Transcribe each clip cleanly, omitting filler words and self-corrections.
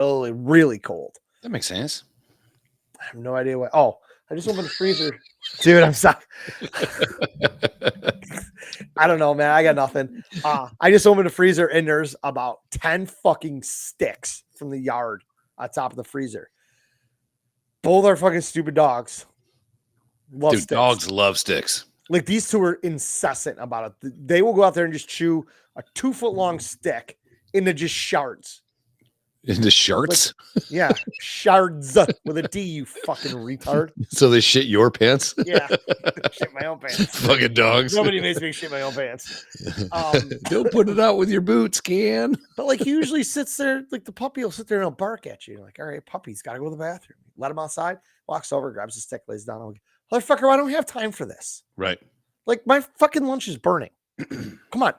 really cold. That makes sense. I have no idea why. Oh, I just opened the freezer. Dude, I'm sorry. I don't know, man. I got nothing. I just opened the freezer and there's about 10 fucking sticks from the yard on top of the freezer. Both are fucking stupid dogs. Love Dude, sticks. dogs love sticks. Like these two are incessant about it. They will go out there and just chew a 2-foot long stick into just shards. Into shards? Like, yeah, shards with a D, you fucking retard. So they shit your pants? Yeah, shit my own pants. Fucking dogs. Nobody makes me shit my own pants. Don't put it out with your boots, Can. But like he usually sits there, like the puppy will sit there and he'll bark at you. You're like, all right, puppy's got to go to the bathroom. Let him outside, walks over, grabs the stick, lays down. I'm like, motherfucker, I don't have time for this. Right. Like my fucking lunch is burning. Come on.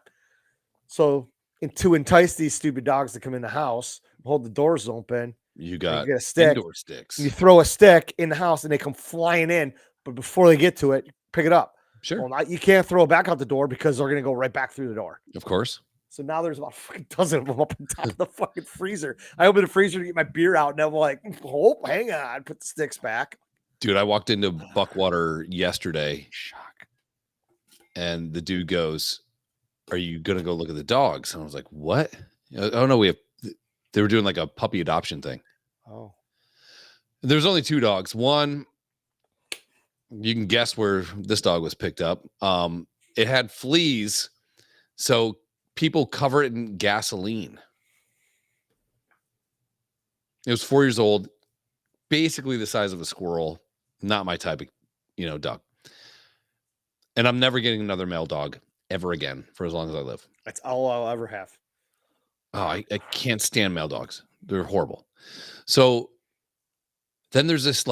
So to entice these stupid dogs to come in the house, hold the doors open. You get a stick. Indoor sticks. You throw a stick in the house and they come flying in. But before they get to it, pick it up. Sure. Well, you can't throw it back out the door because they're going to go right back through the door. Of course. So now there's about a fucking dozen of them up on top of the fucking freezer. I opened the freezer to get my beer out, and I'm like, oh, hang on, put the sticks back. Dude, I walked into Buckwater yesterday. Shock. And the dude goes, are you going to go look at the dogs? And I was like, what? Oh, no, they were doing like a puppy adoption thing. Oh. There's only 2 dogs. One, you can guess where this dog was picked up. It had fleas, so people cover it in gasoline. It was 4 years old, basically the size of a squirrel. Not my type of, dog. And I'm never getting another male dog ever again for as long as I live. That's all I'll ever have. Oh, I can't stand male dogs. They're horrible. So then there's this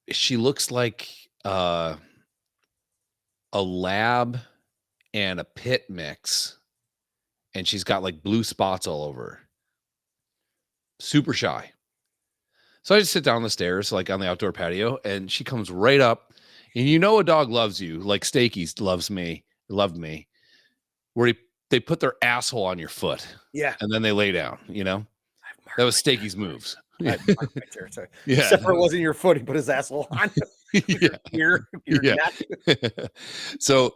she looks like a lab and a pit mix. And she's got like blue spots all over her. Super shy. So I just sit down the stairs, like on the outdoor patio, and she comes right up. And a dog loves you, like Stakey's loved me, where they put their asshole on your foot. Yeah. And then they lay down, That was Stakey's moves. Yeah. Yeah. Except for it wasn't your foot, he put his asshole on your neck. So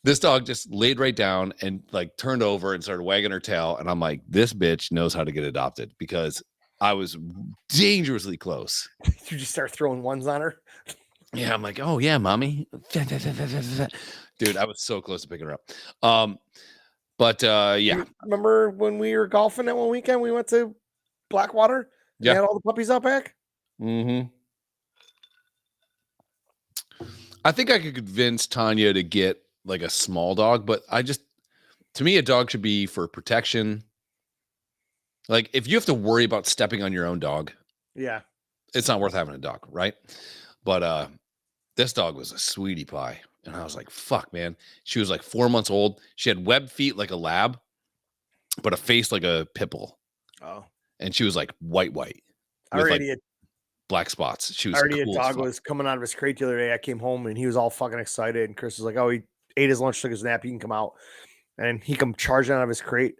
this dog just laid right down and like turned over and started wagging her tail. And I'm like, this bitch knows how to get adopted because I was dangerously close. You just start throwing ones on her. Yeah. I'm like, oh yeah, mommy. Dude, I was so close to picking her up. But yeah. You remember when we were golfing that one weekend? We went to Blackwater. Yeah. They had all the puppies out back. Mm-hmm. I think I could convince Tanya to get like a small dog, but to me, a dog should be for protection. Like if you have to worry about stepping on your own dog, yeah, it's not worth having a dog, right? But this dog was a sweetie pie. And I was like, fuck, man. She was like 4 months old. She had webbed feet like a lab, but a face like a pit bull. Oh. And she was like white. Already like black spots. She was already cool a dog was coming out of his crate the other day. I came home and he was all fucking excited. And Chris was like, oh, he ate his lunch, took his nap. He can come out. And he come charging out of his crate.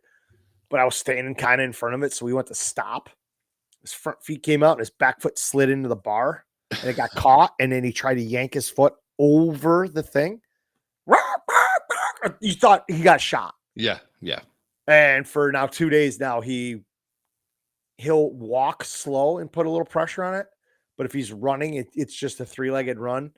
But I was standing kind of in front of it. So we went to stop. His front feet came out and his back foot slid into the bar. And it got caught. And then he tried to yank his foot over the thing. You thought he got shot. Yeah. And for now 2 days now, he'll walk slow and put a little pressure on it. But if he's running, it's just a 3-legged run.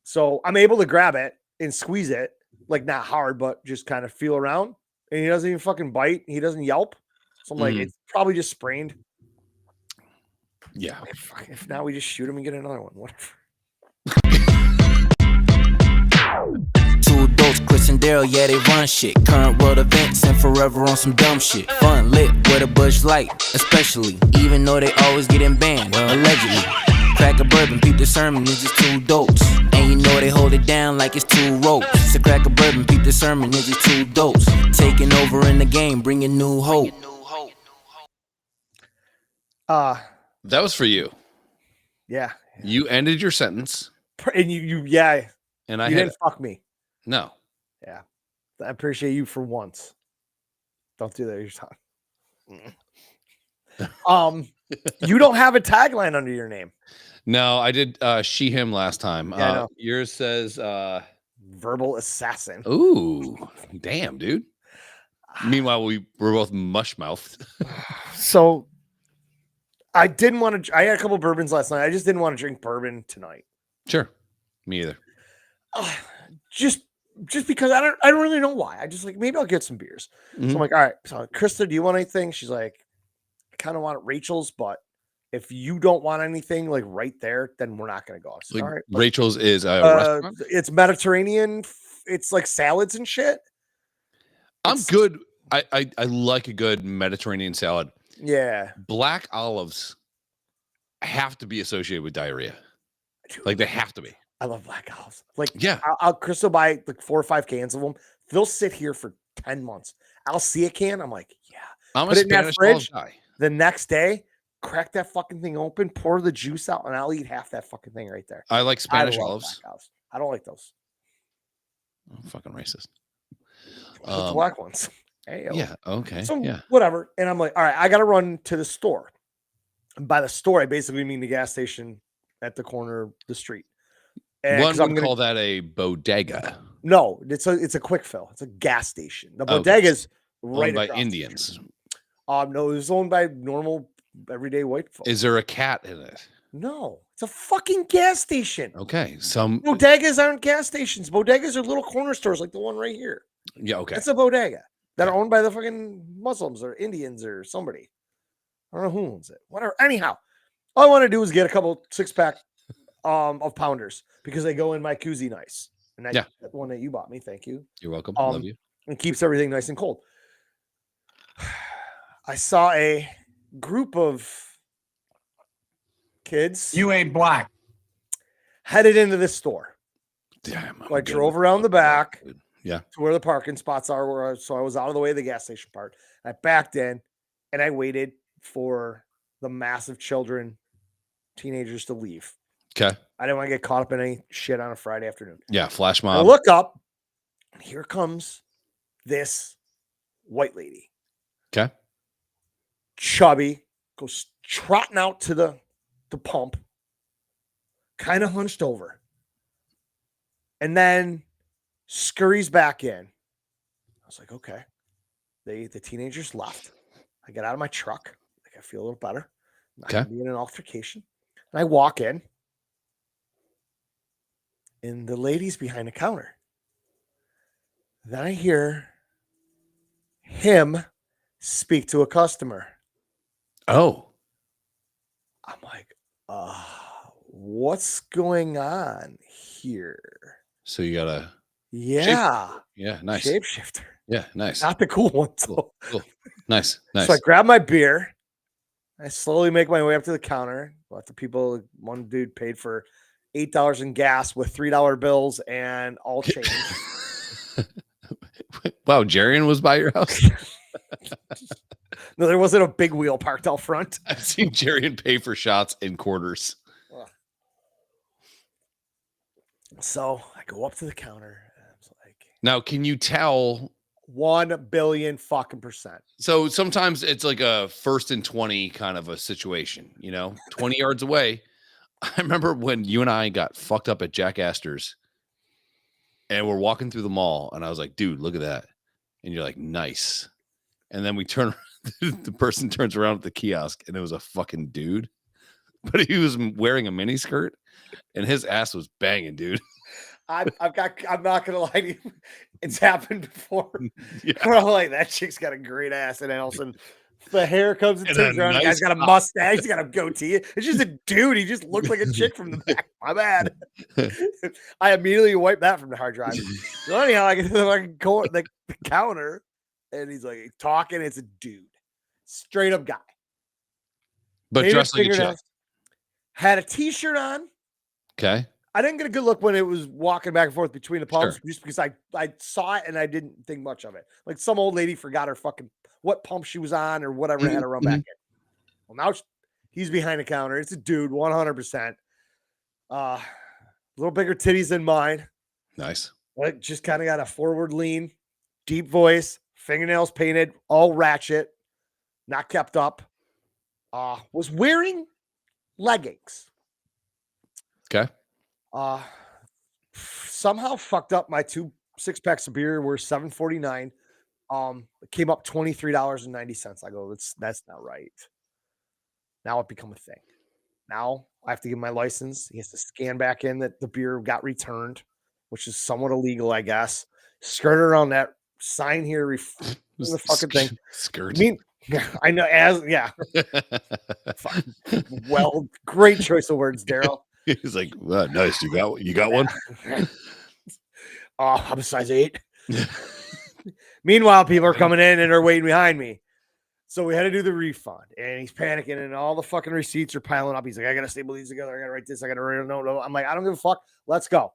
So I'm able to grab it and squeeze it, like not hard, but just kind of feel around. And he doesn't even fucking bite. He doesn't yelp. So I'm like, it's probably just sprained. Yeah. If now we just shoot him and get another one, whatever. Two adults, Chris and Daryl, yeah, they run shit. Current world events and forever on some dumb shit. Fun lit with a Bush Light, especially. Even though they always getting banned, allegedly. Crack a bourbon, peep the sermon, it's just 2 dolts. And they hold it down like it's 2 ropes. So crack a bourbon, peep the sermon, it's just 2 dolts. Taking over in the game, bringing new hope. That was for you. Yeah. You ended your sentence. And you yeah. And I didn't fuck me. No. Yeah. I appreciate you for once. Don't do that your time. You don't have a tagline under your name. No, I did she him last time. Yeah, I know. Yours says Verbal assassin. ooh, damn, dude. Meanwhile, we're both mush mouthed. So I didn't want to. I had a couple bourbons last night. I just didn't want to drink bourbon tonight. Sure, me either. Just because I don't really know why. I just like maybe I'll get some beers. So I'm like, all right. So Krista, do you want anything? She's like, I kind of want Rachel's, but if you don't want anything like right there, then we're not gonna go. So, Like, all right. Rachel's is a restaurant. It's Mediterranean. It's like salads and shit. I'm good. I like a good Mediterranean salad. Yeah. Black olives have to be associated with diarrhea. Like they have to be. I love black olives. Like, Yeah. Chris will buy like 4 or 5 cans of them. They'll sit here for 10 months. I'll see a can. I'm like, yeah. I'm Put a it in that Spanish fridge. olive guy. The next day, crack that fucking thing open, pour the juice out, and I'll eat half that fucking thing right there. I like Spanish love olives. black olives. I don't like those. I'm fucking racist. The black ones. Hey, yeah. Okay. So yeah. whatever. And I'm like, all right, I got to run to the store. And by the store, I basically mean the gas station at the corner of the street. And One would call that a bodega. No, it's a quick fill. It's a gas station. The bodega's right owned by across the Indians. street. No, it's owned by normal everyday white folks. Is there a cat in it? No, it's a fucking gas station. Okay. Some bodegas aren't gas stations. Bodegas are little corner stores like the one right here. Yeah, okay. It's a bodega that are owned by the fucking Muslims or Indians or somebody. I don't know who owns it. Whatever. Anyhow, all I want to do is get a couple 6-pack of pounders because they go in my koozie nice. And that one that you bought me, thank you. You're welcome. Love you. And keeps everything nice and cold. I saw a group of kids. You ain't black. Headed into this store. Damn. So I drove around the back. Yeah. To where the parking spots are. So I was out of the way of the gas station part. I backed in and I waited for the massive teenagers to leave. Okay. I didn't want to get caught up in any shit on a Friday afternoon. Yeah. Flash mob. I look up and here comes this white lady. Okay. Chubby, goes trotting out to the pump, kind of hunched over, and then scurries back in. I was like, okay. The teenagers left. I get out of my truck. Like I feel a little better. I'm not gonna be in an altercation. And I walk in, and the lady's behind the counter. Then I hear him speak to a customer. Oh. I'm like, what's going on here? So you got a nice shapeshifter. Yeah, nice. Not the cool one. So. Cool. Nice. So I grab my beer. I slowly make my way up to the counter. One dude paid for $8 in gas with $3 bills and all change. Wow, Jarian was by your house? No, there wasn't a big wheel parked out front. I've seen Jarian pay for shots in quarters. So I go up to the counter. And I was like, now, can you tell 1 billion fucking percent? So sometimes it's like a 1st and 20 kind of a situation, 20 yards away. I remember when you and I got fucked up at Jack Astor's and we're walking through the mall and I was like, dude, look at that. And you're like, nice. And then we turn, the person turns around at the kiosk and it was a fucking dude, but he was wearing a mini skirt and his ass was banging, dude. I'm not gonna lie to you. It's happened before. Yeah. We're all like, that chick's got a great ass, and then all of a sudden the hair comes and turns around. Nice The guy's got a mustache, he's got a goatee. It's just a dude. He just looks like a chick from the back. My bad. I immediately wiped that from the hard drive. So anyhow, I get to the counter, and he's like talking. It's a dude, straight up guy, but dressed like a chick. Had a t-shirt on. Okay. I didn't get a good look when it was walking back and forth between the pumps, Sure. just because I saw it and I didn't think much of it. Like some old lady forgot her what pump she was on or whatever, and had to run back in. Well, now he's behind the counter. It's a dude, 100%. A little bigger titties than mine. Nice. But just kind of got a forward lean, deep voice, fingernails painted, all ratchet, not kept up. Was wearing leggings. Okay. Somehow fucked up my 2 6-packs of beer were $7.49. It came up $23.90. I go, that's not right. Now it become a thing. Now I have to give my license. He has to scan back in that the beer got returned, which is somewhat illegal, I guess. Skirt around that sign here, the fucking thing. Skirt. I mean, I know fuck. Well, great choice of words, Daryl. He's like, well, nice. You got one? I'm a size 8. Meanwhile, people are coming in and are waiting behind me. So we had to do the refund, and he's panicking, and all the fucking receipts are piling up. He's like, I gotta staple these together. I gotta write this. I gotta write no. I'm like, I don't give a fuck. Let's go.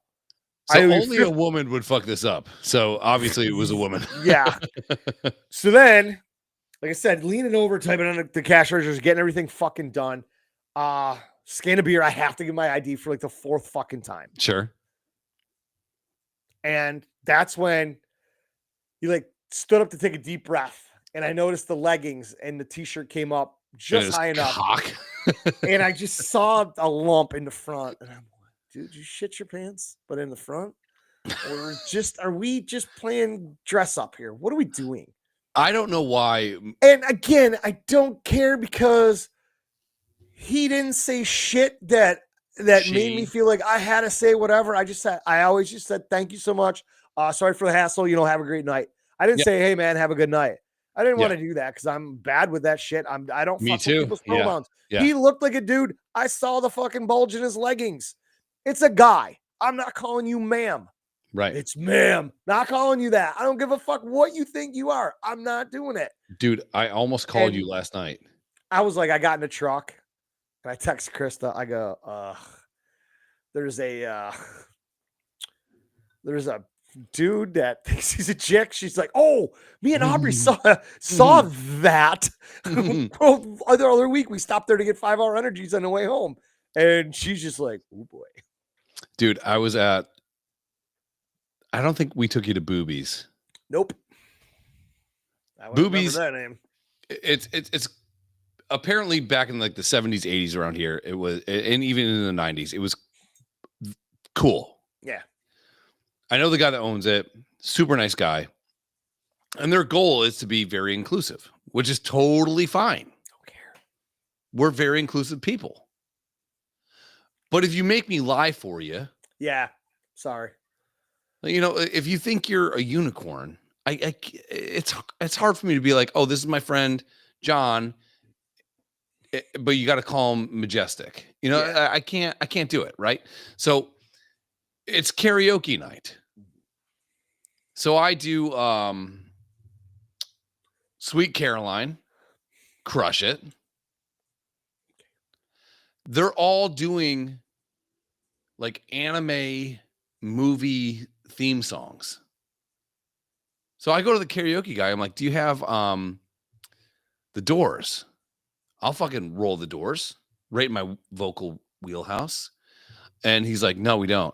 So only a woman would fuck this up. So obviously it was a woman. Yeah. So then, like I said, leaning over, typing on the cash registers, getting everything fucking done. Scan a beer. I have to give my ID for like the 4th fucking time. Sure. And that's when he like stood up to take a deep breath. And I noticed the leggings and the t-shirt came up just high enough. And I just saw a lump in the front. And I'm like, dude, you shit your pants, but in the front? Or are we just playing dress up here? What are we doing? I don't know why. And again, I don't care because he didn't say shit that made me feel like I had to say whatever. I always just said, thank you so much. Sorry for the hassle. Have a great night. I didn't say, hey man, have a good night. I didn't want to do that because I'm bad with that shit. I don't fuck with people's pronouns. Yeah. He looked like a dude. I saw the fucking bulge in his leggings. It's a guy. I'm not calling you ma'am. Right. It's ma'am. Not calling you that. I don't give a fuck what you think you are. I'm not doing it. Dude, I almost called you last night. I was like, I got in the truck and I text Krista. I go, there's a dude that thinks he's a chick. She's like, oh, me and Aubrey saw that. The other week we stopped there to get 5-hour energies on the way home. And she's just like, oh boy. Dude, I don't think we took you to Boobies. Nope. Boobies. That name. It's apparently back in like the 70s, 80s around here. It was, and even in the 90s, it was cool. Yeah. I know the guy that owns it, super nice guy. And their goal is to be very inclusive, which is totally fine. Don't care. We're very inclusive people. But if you make me lie for you. Yeah. Sorry. If you think you're a unicorn, it's hard for me to be like, oh, this is my friend, John, but you got to call him Majestic. I can't do it. Right. So it's karaoke night. So I do Sweet Caroline, Crush It. They're all doing like anime movie theme songs. So I go to the karaoke guy. I'm like, do you have the Doors? I'll fucking roll the Doors right in my vocal wheelhouse. And he's like, no, we don't.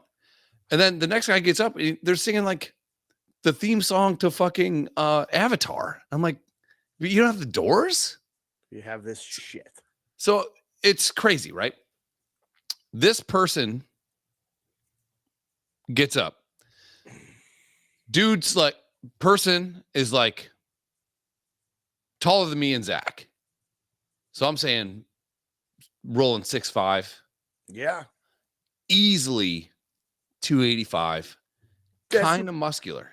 And then the next guy gets up and they're singing like the theme song to fucking Avatar. I'm like, you don't have the Doors? You have this shit. So it's crazy, right? This person gets up. Dude's like, person is like taller than me and Zach. So I'm saying rolling 6'5". Yeah. Easily 285. Kind of muscular.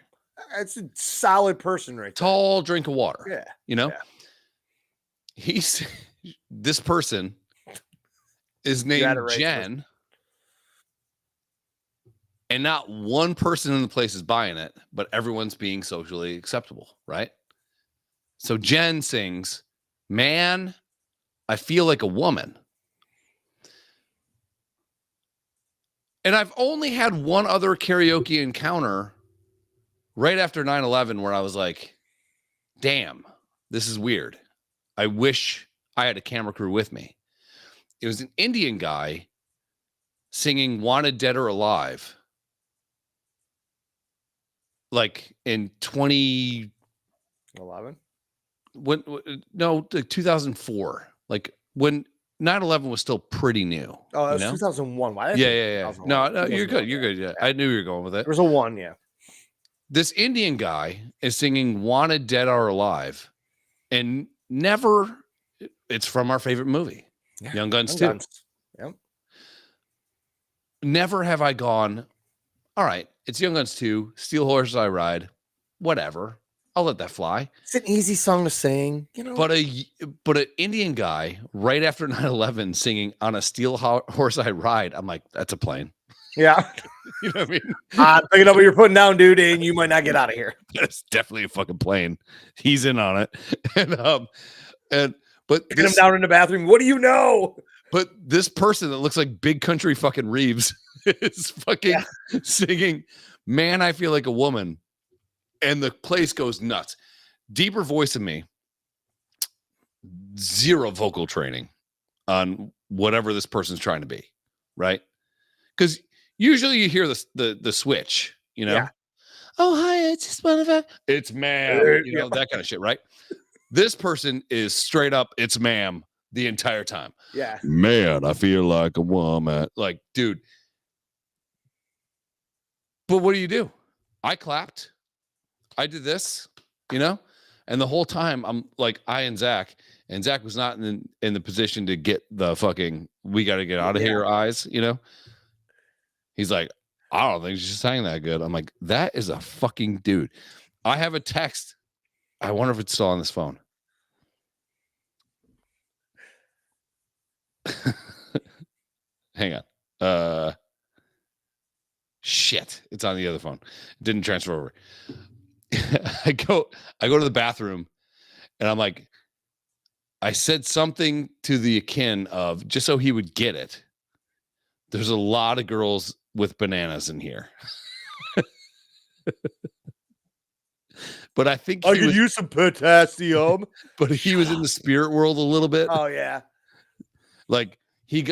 That's a solid person right there. Tall drink of water. Yeah. Yeah. This person is named Jen. And not one person in the place is buying it, but everyone's being socially acceptable, right? So Jen sings, man, I feel like a woman. And I've only had one other karaoke encounter right after 9/11 where I was like, damn, this is weird. I wish I had a camera crew with me. It was an Indian guy singing Wanted Dead or Alive. Like in 2011? No, like 2004. Like when 9/11 was still pretty new. Oh, that was you know? 2001. Why? Yeah. No, you're good. You're good. Yeah, I knew you were going with it. There was a 1. Yeah. This Indian guy is singing "Wanted Dead or Alive," and never. It's from our favorite movie, Young Guns 2. Yep. Never have I gone, all right, it's Young Guns 2, Steel Horses I Ride, whatever. I'll let that fly. It's an easy song to sing, you know. But an Indian guy right after 9/11 singing on a Steel Horse I Ride, I'm like, that's a plane. Yeah. You know what I mean? Picking up what you're putting down, dude, and you might not get out of here. That's definitely a fucking plane. He's in on it. But Get him down in the bathroom. What do you know? But this person that looks like Big Country fucking Reeves is fucking singing, "Man, I Feel Like a Woman." And the place goes nuts. Deeper voice in me. Zero vocal training on whatever this person's trying to be. Right? Because usually you hear the switch, you know? Yeah. Oh, hi, it's just one of a... It's ma'am. You know, that kind of shit, right? This person is straight up, it's ma'am the entire time. Yeah. Man, I feel like a woman. Like, dude. But what do? I clapped. I did this, you know? And the whole time I'm like, and Zach was not in the position to get the fucking, we got to get out of here eyes, you know? He's like, I don't think she sang that good. I'm like, that is a fucking dude. I have a text. I wonder if it's still on this phone. Hang on. Shit. It's on the other phone. It didn't transfer over. I go to the bathroom and I'm like, I said something to the akin of, just so he would get it, there's a lot of girls with bananas in here. But I think I could use some potassium. But he was in the spirit world a little bit. Oh yeah. Like he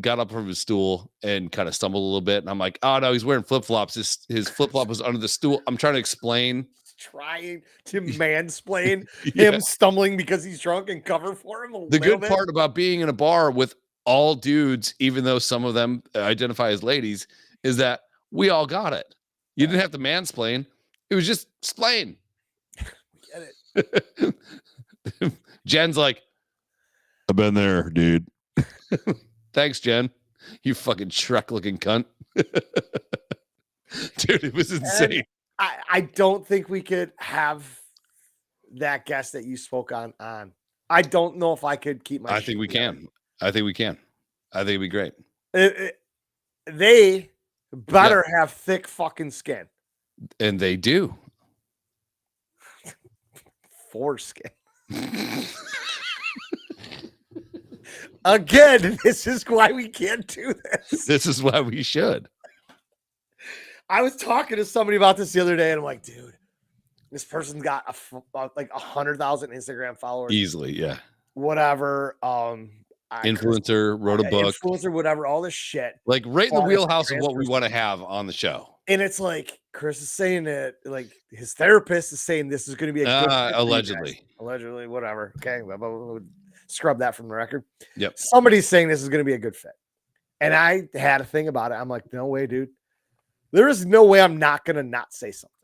got up from his stool and kind of stumbled a little bit, and I'm like, oh no, he's wearing flip-flops. His flip-flop was under the stool. I'm trying to explain. Trying to mansplain him stumbling because he's drunk and cover for him. The good part about being in a bar with all dudes, even though some of them identify as ladies, is that we all got it. You didn't have to mansplain. It was just explain. Get it. Jen's like, I've been there, dude. Thanks, Jen. You fucking Shrek looking cunt. Dude, it was insane. And I don't think we could have that guest that you spoke on. I don't know if I could keep my. I think we can. I think it'd be great. They better have thick fucking skin. And they do. Foreskin. Again, this is why we can't do this. This is why we should. I was talking to somebody about this the other day, and I'm like, dude, this person's got like 100,000 Instagram followers. Easily, yeah. Whatever. Influencer, wrote a book. Influencer, whatever, all this shit. Like right in the wheelhouse of what we want to have on the show. And it's like, Chris is saying that, like, his therapist is saying this is going to be a good allegedly. Allegedly, whatever. Okay. We'll scrub that from the record. Yep. Somebody's saying this is going to be a good fit. And I had a thing about it. I'm like, no way, dude. There is no way I'm not going to not say something.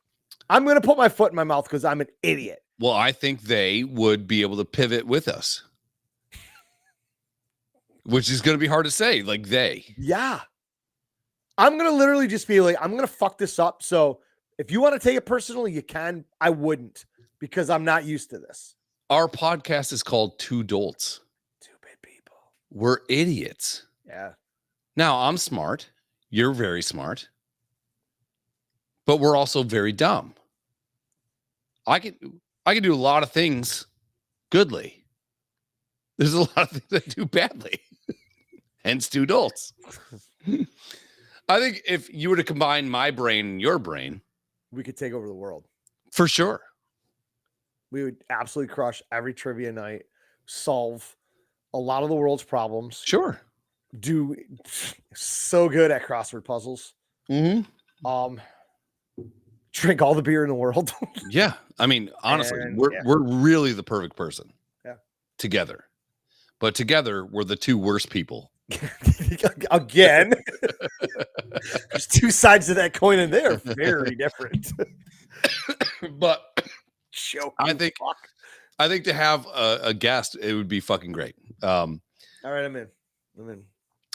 I'm going to put my foot in my mouth because I'm an idiot. Well, I think they would be able to pivot with us. Which is going to be hard to say, like they. Yeah. I'm going to literally just be like, I'm going to fuck this up. So if you want to take it personally, you can. I wouldn't, because I'm not used to this. Our podcast is called Two Dolts. Stupid people. We're idiots. Yeah. Now, I'm smart. You're very smart. But we're also very dumb. I can do a lot of things goodly. There's a lot of things I do badly. Hence Two Dolts. I think if you were to combine my brain and your brain, we could take over the world. For sure. We would absolutely crush every trivia night, solve a lot of the world's problems. Sure. Do so good at crossword puzzles. Mm-hmm. Drink all the beer in the world. Yeah. I mean, honestly, we're really the perfect person. Yeah. Together. but together we're the two worst people. Again, there's two sides to that coin, and they're very different. But Choke I you, think fuck. I think to have a guest, it would be fucking great. All right, I'm in.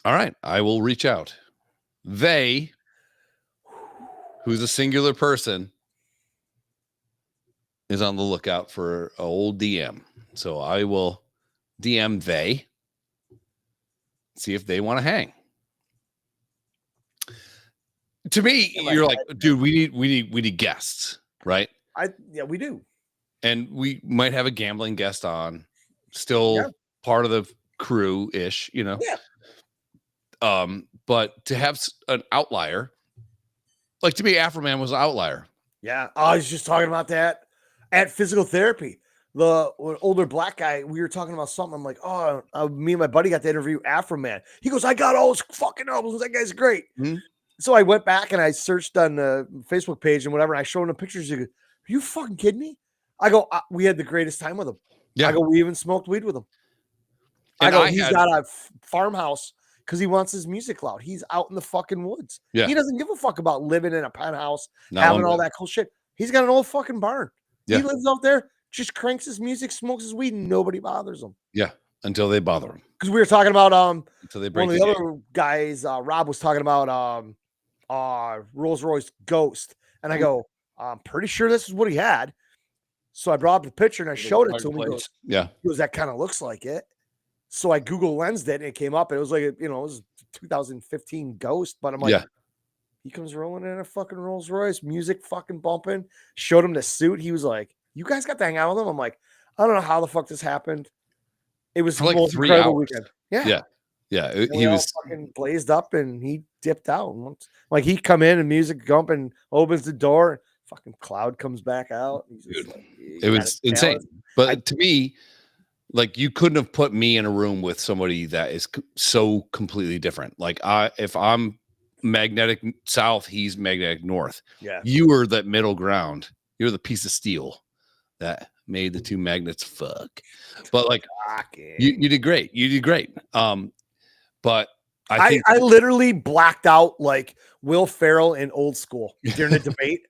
All right, I will reach out. They, who's a singular person, is on the lookout for an old DM. So I will DM they, see if they want to hang. To me, you're like, dude, we need guests, right? Yeah, we do. And we might have a gambling guest on, still part of the crew-ish, you know. Yeah. But to have an outlier, like to me, Afroman was an outlier. Yeah, I was just talking about that at physical therapy. The older black guy, we were talking about something. I'm like, oh, me and my buddy got to interview Afroman. He goes, I got all his fucking albums. That guy's great. Mm-hmm. So I went back and I searched on the Facebook page and whatever. And I showed him the pictures. He goes, are you fucking kidding me? I go, we had the greatest time with him. Yeah. I go, we even smoked weed with him. And he's got a farmhouse because he wants his music loud. He's out in the fucking woods. Yeah. He doesn't give a fuck about living in a penthouse, having all that cool shit. He's got an old fucking barn. Yeah. He lives out there, just cranks his music, smokes his weed, and nobody bothers him. Yeah, until they bother him. Because we were talking about until they break one of the other guys, Rob was talking about Rolls Royce Ghost. And I go, I'm pretty sure this is what he had. So I brought up the picture and I showed it to him. He goes, that kind of looks like it. So I Google lensed it and it came up. And it was like, it was 2015 Ghost. But I'm like, he comes rolling in a fucking Rolls Royce, music fucking bumping. Showed him the suit. He was like, you guys got to hang out with him? I'm like, I don't know how the fuck this happened. It was for like 3 hours. Weekend. Yeah. He was fucking blazed up and he dipped out. Like he come in and music gumping, opens the door. Fucking cloud comes back out. Like, it was insane. But to me, like you couldn't have put me in a room with somebody that is so completely different. Like if I'm magnetic south, he's magnetic north. Yeah, you were that middle ground. You're the piece of steel that made the two magnets fuck. But like you did great. You did great. But I think I literally blacked out like Will Ferrell in Old School during a debate.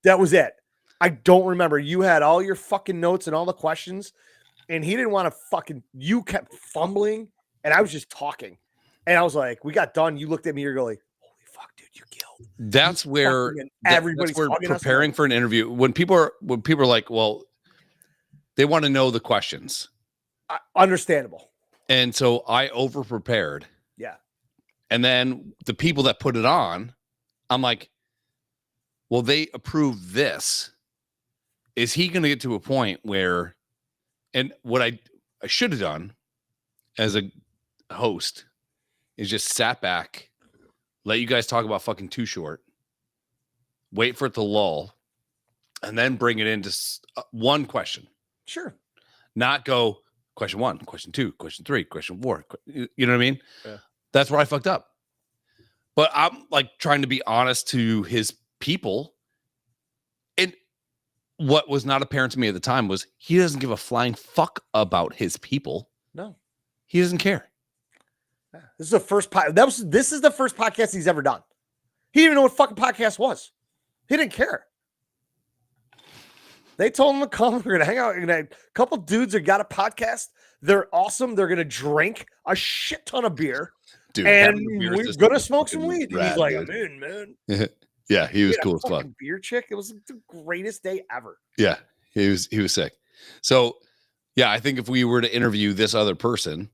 That was it. I don't remember. You had all your fucking notes and all the questions, and he didn't want to you kept fumbling, and I was just talking. And I was like, we got done. You looked at me, you're going, holy fuck, dude, you killed. That's where everybody's preparing for an interview. When people are like, well, they want to know the questions. Understandable. And so I over prepared. Yeah. And then the people that put it on, I'm like, well, they approved this. Is he going to get to a point where, and what I should have done as a host is just sat back, let you guys talk about fucking Too Short, wait for it to lull, and then bring it into one question. Sure. Not go question 1, question 2, question 3, question 4. You know what I mean? Yeah. That's where I fucked up. But I'm like trying to be honest to his people. And what was not apparent to me at the time was he doesn't give a flying fuck about his people. No. He doesn't care. Yeah. This is the first this is the first podcast he's ever done. He didn't even know what fucking podcast was. He didn't care. They told him to come. We're gonna hang out. A couple dudes that got a podcast. They're awesome. They're gonna drink a shit ton of beer. Dude, and we're gonna smoke some weed. Rad, he's like, dude. I'm in, man. Yeah, he was cool as fuck. Beer chick. It was the greatest day ever. Yeah, he was sick. So, yeah, I think if we were to interview this other person,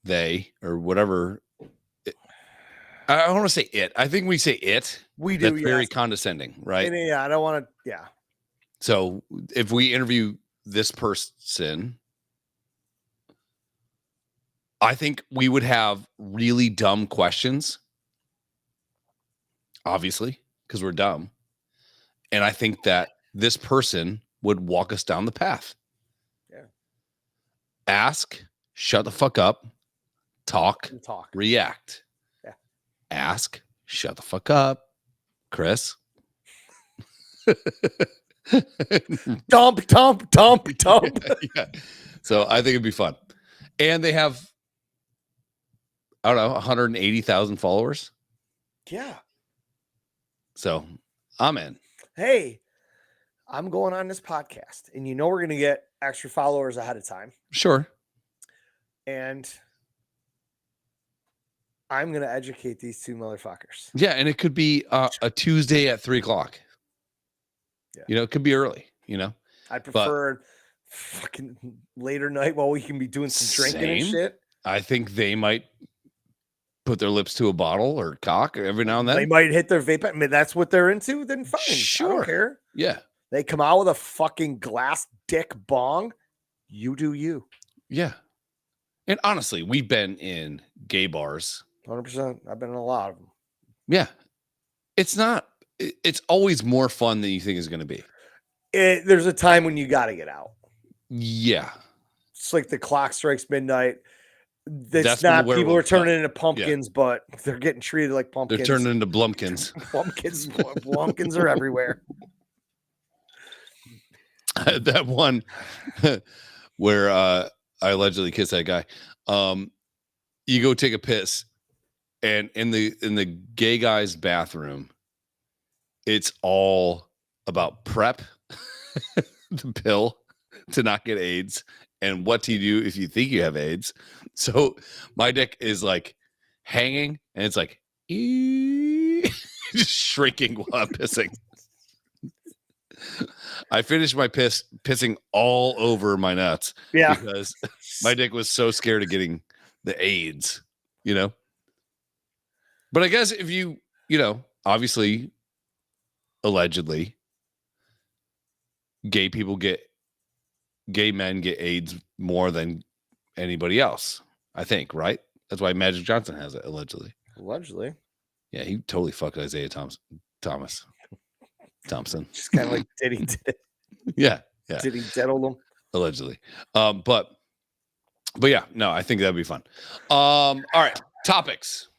they or whatever, I don't want to say it. I think we say it. We do. That's very condescending, right? And yeah, I don't want to. Yeah. So if we interview this person, I think we would have really dumb questions. Obviously, because we're dumb. And I think that this person would walk us down the path. Yeah. Ask, shut the fuck up, talk, react. Yeah. Ask, shut the fuck up, Chris. Dump. Yeah. So I think it'd be fun. And they have, I don't know, 180,000 followers. Yeah. So I'm in. Hey, I'm going on this podcast, and we're going to get extra followers ahead of time. Sure. And I'm going to educate these two motherfuckers. Yeah. And it could be a Tuesday at 3:00. Yeah. It could be early, I prefer fucking later night while we can be doing some drinking and shit. I think they might put their lips to a bottle or cock every now and then. They might hit their vape. I mean, that's what they're into. Then fine. Sure. I don't care. Yeah. They come out with a fucking glass dick bong. You do you. Yeah. And honestly, we've been in gay bars. 100%. I've been in a lot of them. Yeah. It's always more fun than you think it's going to be. There's a time when you got to get out. Yeah. It's like the clock strikes midnight. That's not when the people are werewolves turning into pumpkins, Yeah. but they're getting treated like pumpkins. They're turning into blumpkins. Pumpkins are everywhere. That one where I allegedly kissed that guy. You go take a piss, and in the gay guy's bathroom, it's all about PrEP, the pill to not get AIDS, and what to do if you think you have AIDS. So my dick is like hanging, and it's like just shrinking while I'm pissing. I finished my pissing all over my nuts. Yeah, because my dick was so scared of getting the AIDS, But I guess if you obviously, allegedly, gay men get AIDS more than anybody else, I think, right? That's why Magic Johnson has it, allegedly. Allegedly. Yeah, he totally fucked Isaiah Thomas. Thompson. Just kind of like Diddy did it. Yeah. Diddy diddled him. Allegedly. But yeah, no, I think that'd be fun. All right, topics.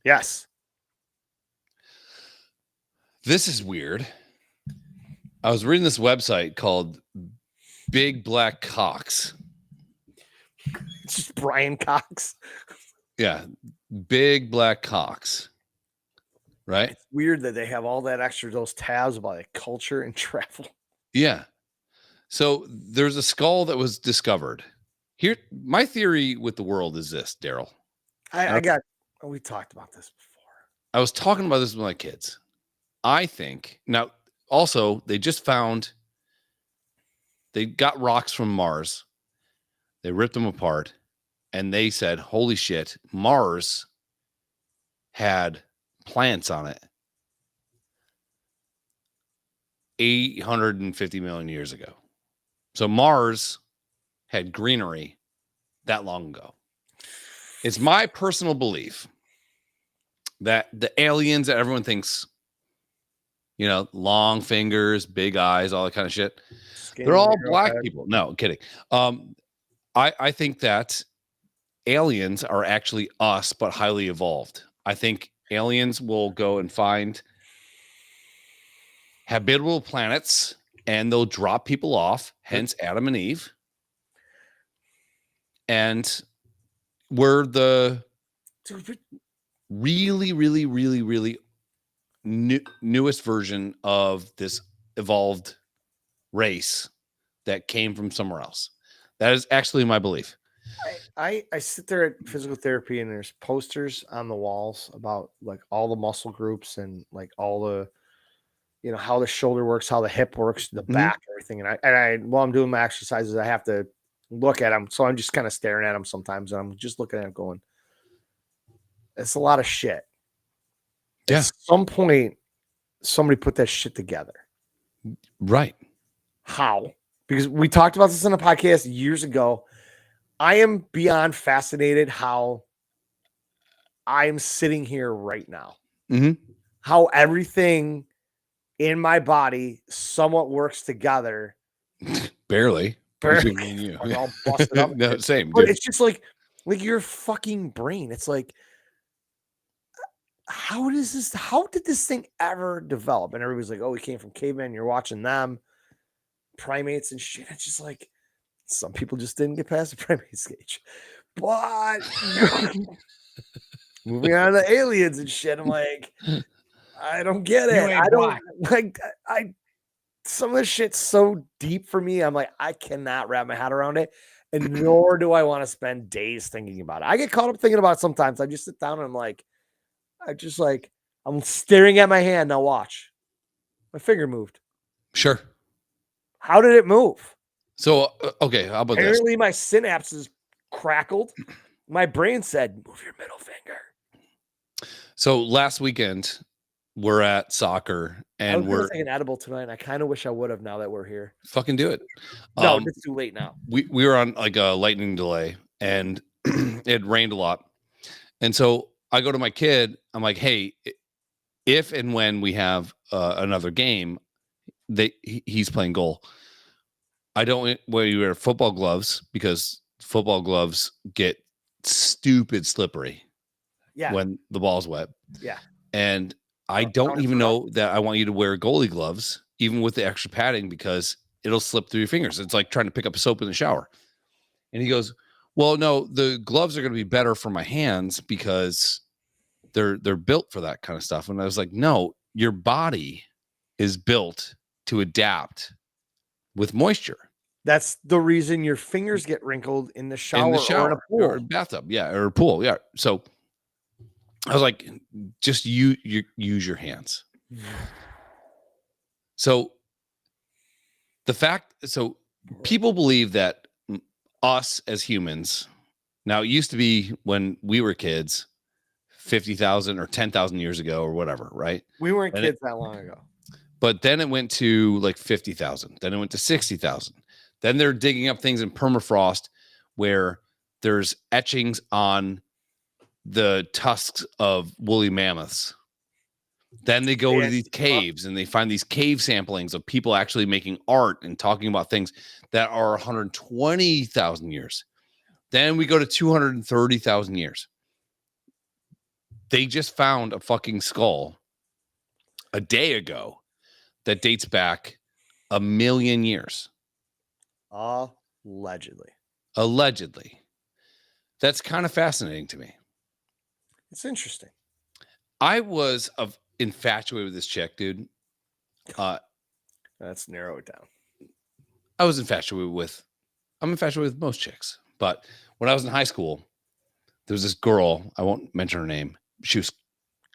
Yes. This is weird. I was reading this website called Big Black Cocks. It's just Brian Cox. Yeah, Big Black Cocks. Right? It's weird that they have all that extra, those tabs about like culture and travel. Yeah. So there's a skull that was discovered. Here, my theory with the world is this, Daryl. We talked about this before. I was talking about this with my kids. I think now also they got rocks from Mars. They ripped them apart and they said, holy shit, Mars had plants on it 850 million years ago. So Mars had greenery that long ago. It's my personal belief that the aliens that everyone thinks, long fingers, big eyes, all that kind of shit, they're all black people. No, I'm kidding. I think that aliens are actually us, but highly evolved. I think aliens will go and find habitable planets and they'll drop people off, hence Adam and Eve. And we're the really, really, really, really newest version of this evolved race that came from somewhere else. That is actually my belief. I sit there at physical therapy and there's posters on the walls about like all the muscle groups and like all the, how the shoulder works, how the hip works, the back, everything. And I while I'm doing my exercises, I have to look at them. So I'm just kind of staring at them sometimes. And I'm just looking at them going, it's a lot of shit. Yeah. At some point, somebody put that shit together. Right. How? Because we talked about this on a podcast years ago. I am beyond fascinated how I'm sitting here right now. Mm-hmm. How everything in my body somewhat works together. Barely. Barely. Me and you. I'm all busted up. No, same. But Dude. it's just like your fucking brain. It's like, how did this thing ever develop? And everybody's like, oh, we came from cavemen. You're watching them, primates and shit. It's just like, Some people just didn't get past the primate stage. But moving on to aliens and shit, I'm like, I don't get it. I don't like some of this shit's so deep for me. I'm like, I cannot wrap my head around it. And nor do I want to spend days thinking about it. I get caught up thinking about it sometimes. I just sit down and I'm staring at my hand. Now watch. My finger moved. Sure. How did it move? So, okay, how about this? Apparently my synapses crackled. My brain said, move your middle finger. So last weekend, we're at soccer and we're taking an edible tonight. And I kind of wish I would have now that we're here. Fucking do it. No, it's too late now. We were on like a lightning delay and it rained a lot. And so I go to my kid. I'm like, hey, if and when we have another game, he's playing goal. I don't wear football gloves because football gloves get stupid slippery. Yeah. When the ball's wet. Yeah. And I don't even know that I want you to wear goalie gloves, even with the extra padding, because it'll slip through your fingers. It's like trying to pick up soap in the shower. And he goes, well, no, the gloves are going to be better for my hands because they're built for that kind of stuff. And I was like, no, your body is built to adapt with moisture. That's the reason your fingers get wrinkled in the shower, or in a pool. Or a bathtub. Yeah. Or a pool. Yeah. So I was like, just use your hands. So people believe that us as humans, now it used to be when we were kids, 50,000 or 10,000 years ago or whatever, right? We weren't kids that long ago. But then it went to like 50,000. Then it went to 60,000. Then they're digging up things in permafrost where there's etchings on the tusks of woolly mammoths. Then they go to these caves and they find these cave samplings of people actually making art and talking about things that are 120,000 years. Then we go to 230,000 years. They just found a fucking skull a day ago that dates back 1 million years. Allegedly. That's kind of fascinating to me. It's interesting. I was infatuated with this chick, dude. Let's narrow it down. I'm infatuated with most chicks. But when I was in high school, there was this girl, I won't mention her name. She was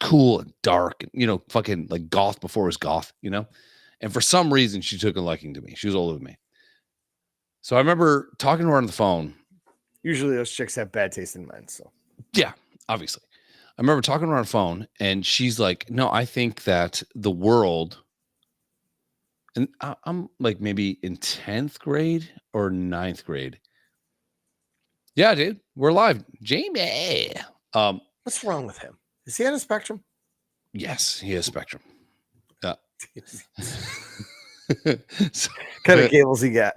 cool and dark and, fucking like goth before it was goth, And for some reason, she took a liking to me. She was older than me. So I remember talking to her on the phone. Usually those chicks have bad taste in men, so. Yeah, obviously. I remember talking to her on the phone, and she's like, no, I think that the world, and I'm like maybe in 10th grade or 9th grade. Yeah, dude, we're live. Jamie. What's wrong with him? Is he on a spectrum? Yes, he has spectrum. Yeah. Kind of cables he got?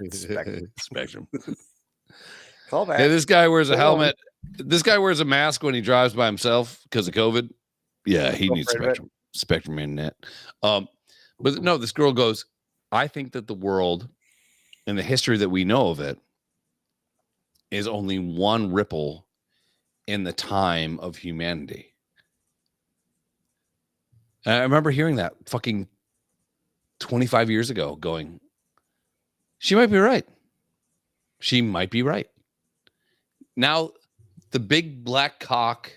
Spectrum. Call back. Hey, this guy wears a helmet. This guy wears a mask when he drives by himself because of COVID. Yeah, he needs spectrum internet. But no, this girl goes, I think that the world and the history that we know of it is only one ripple in the time of humanity. And I remember hearing that fucking 25 years ago going, she might be right. She might be right. Now, the big black cock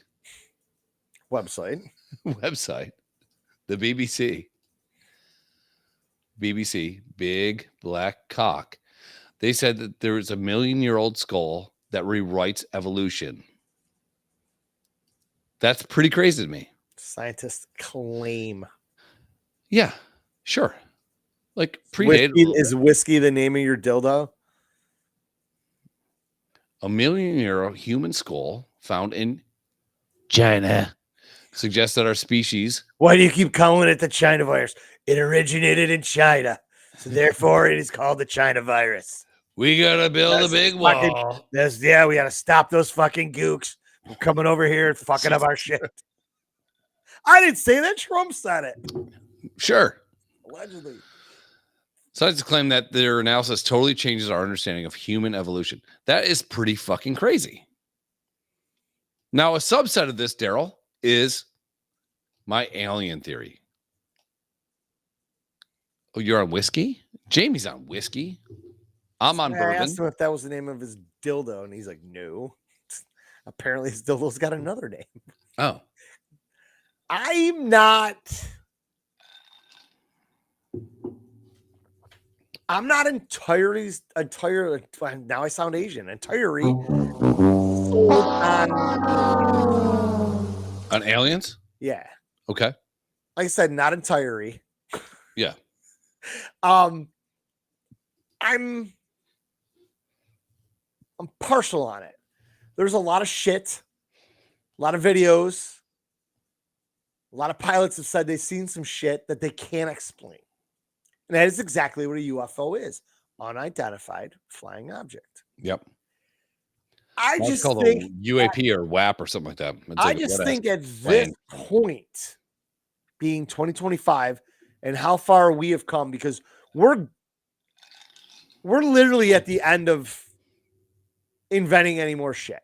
website, the BBC, big black cock. They said that there is a 1 million-year-old skull that rewrites evolution. That's pretty crazy to me. Scientists claim. Yeah, sure. Like predated. Is whiskey the name of your dildo? A 1 million-year-old human skull found in China suggests that our species. Why do you keep calling it the China virus? It originated in China, so therefore it is called the China virus. We gotta build a big wall. We gotta stop those fucking gooks from coming over here and fucking up our shit. I didn't say that. Trump said it. Sure. Allegedly. Scientists claim that their analysis totally changes our understanding of human evolution. That is pretty fucking crazy. Now, a subset of this, Daryl, is my alien theory. Oh, you're on whiskey? Jamie's on whiskey. I'm on I bourbon. asked him if that was the name of his dildo, and he's like, no. Apparently his dildo's got another name. Oh. I'm not entirely now I sound Asian, entirely sold on aliens? yeah. Okay. Like I said, not entirely. Yeah. I'm partial on it. There's a lot of shit, a lot of videos, a lot of pilots have said they've seen some shit that they can't explain. And that is exactly what a UFO is. Unidentified flying object. Yep. I That's just called think a UAP or WAP or something like that. It's I like just what think else? at this point, being 2025 and how far we have come, because we're literally at the end of inventing any more shit.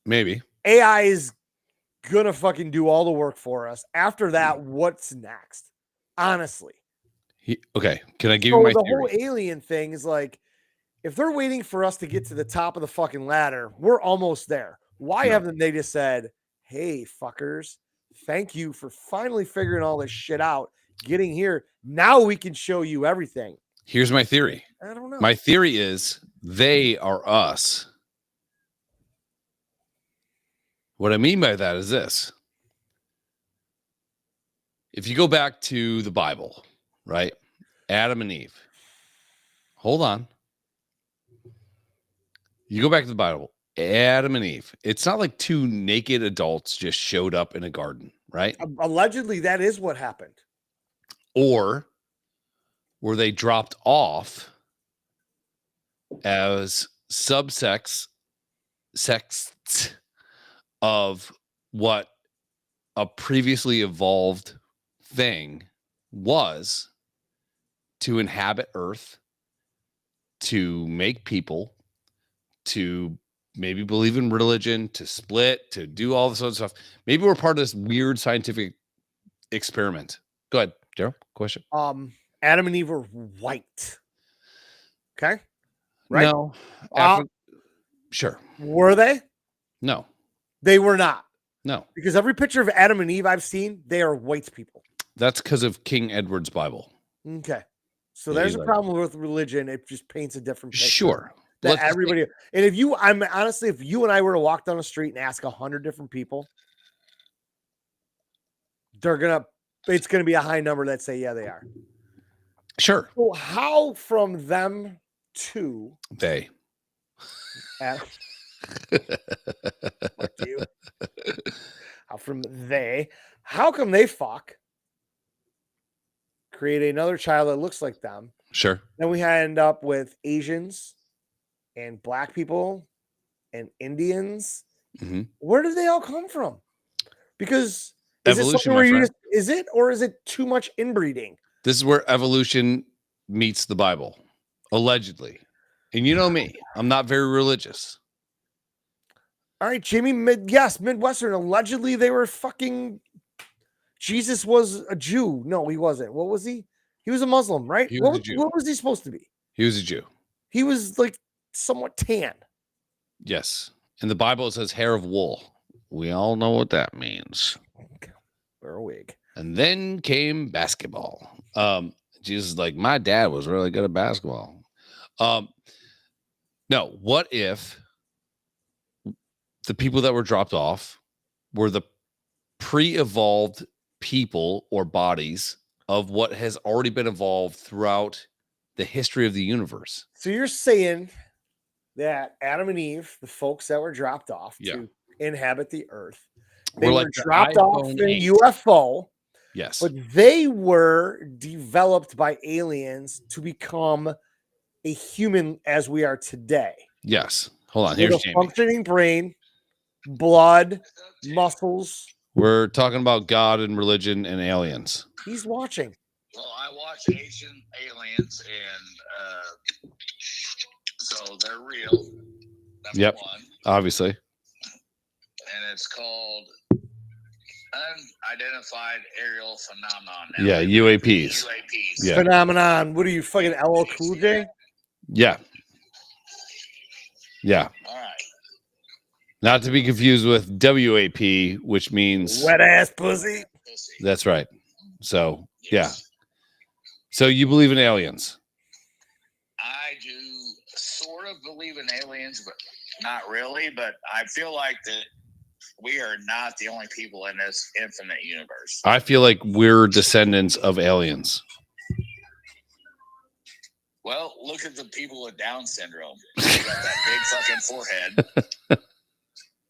Maybe. AI is gonna fucking do all the work for us. After that, what's next? Honestly. Okay. Can I give you my the theory? whole alien thing is like, if they're waiting for us to get to the top of the fucking ladder, we're almost there. Why haven't they just said, hey, fuckers, thank you for finally figuring all this shit out, getting here. Now we can show you everything. Here's my theory. I don't know. My theory is they are us. What I mean by that is this. If you go back to the Bible, right? Adam and Eve. Hold on. You go back to the Bible, Adam and Eve. It's not like two naked adults just showed up in a garden, right? Allegedly, that is what happened. Or were they dropped off as sects of what a previously evolved thing was to inhabit Earth, to make people, to maybe believe in religion, to split, to do all this other stuff. Maybe we're part of this weird scientific experiment. Go ahead, Daryl. Question. Adam and Eve were white. Okay. Right? No. Sure. Were they? No. They were not. No. Because every picture of Adam and Eve I've seen, they are white people. That's because of King Edward's Bible. Okay. So Yeah, there's a problem with religion. It just paints a different picture. Sure. That everybody, and if you and I were to walk down the street and ask 100 different people, it's gonna be a high number that say, yeah, they are. Sure. So how from them to they? Fuck you. How from they? How come they create another child that looks like them? Sure. Then we end up with Asians and black people and Indians. Mm-hmm. Where did they all come from? Because evolution, is it or is it too much inbreeding? This is where evolution meets the Bible, allegedly. And you know me, I'm not very religious. All right, Jimmy, Midwestern. Allegedly, they were fucking. Jesus was a Jew. No, he wasn't. What was he? He was a Muslim, right? He was a Jew. What was he supposed to be? He was a Jew. He was like somewhat tan. Yes. In the Bible, it says hair of wool. We all know what that means. Wear a wig. And then came basketball. Jesus is like, my dad was really good at basketball. No, what if the people that were dropped off were the pre-evolved people or bodies of what has already been evolved throughout the history of the universe? So you're saying that Adam and Eve, the folks that were dropped off to inhabit the earth, they were dropped off in a UFO. Yes. But they were developed by aliens to become a human as we are today. Yes. Hold on. Here's a functioning brain, blood, muscles. We're talking about God and religion and aliens. He's watching. Well, I watch Ancient Aliens, and so they're real. Number one. Obviously. And it's called Unidentified Aerial Phenomenon. Yeah, UAPs. Yeah. Phenomenon. What are you, fucking LL Cool J? Yeah. Yeah. All right. Not to be confused with WAP, which means Wet ass pussy. That's right. So, yeah. So you believe in aliens? I do sort of believe in aliens, but not really. But I feel like that we are not the only people in this infinite universe. I feel like we're descendants of aliens. Well, look at the people with Down syndrome. They got that big fucking forehead.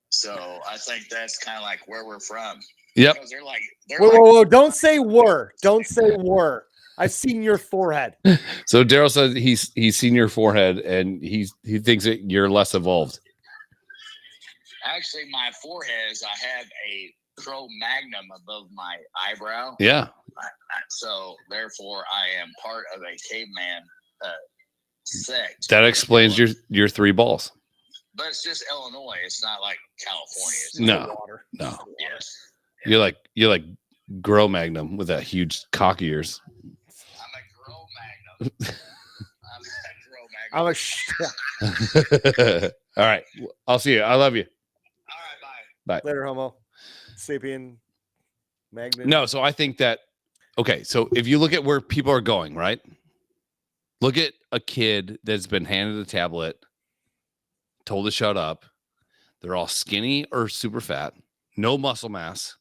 So I think that's kind of like where we're from. Yep. Because they're like, Whoa. Don't say were. Don't say were. I've seen your forehead. So Daryl said he's seen your forehead and he thinks that you're less evolved. Actually, my forehead is I have a Cro-Magnum above my eyebrow. Yeah. So therefore, I am part of a caveman sect. That explains your three balls. But it's just Illinois. It's not like California. It's No. Water. No. Yes. You're like Grow Magnum with that huge cock ears. I'm a Grow Magnum. I'm a All right. I'll see you. I love you. All right. Bye. Later, homo. Sapien. Magnet. No, so I think that, okay, so if you look at where people are going, right? Look at a kid that's been handed a tablet, told to shut up. They're all skinny or super fat, no muscle mass.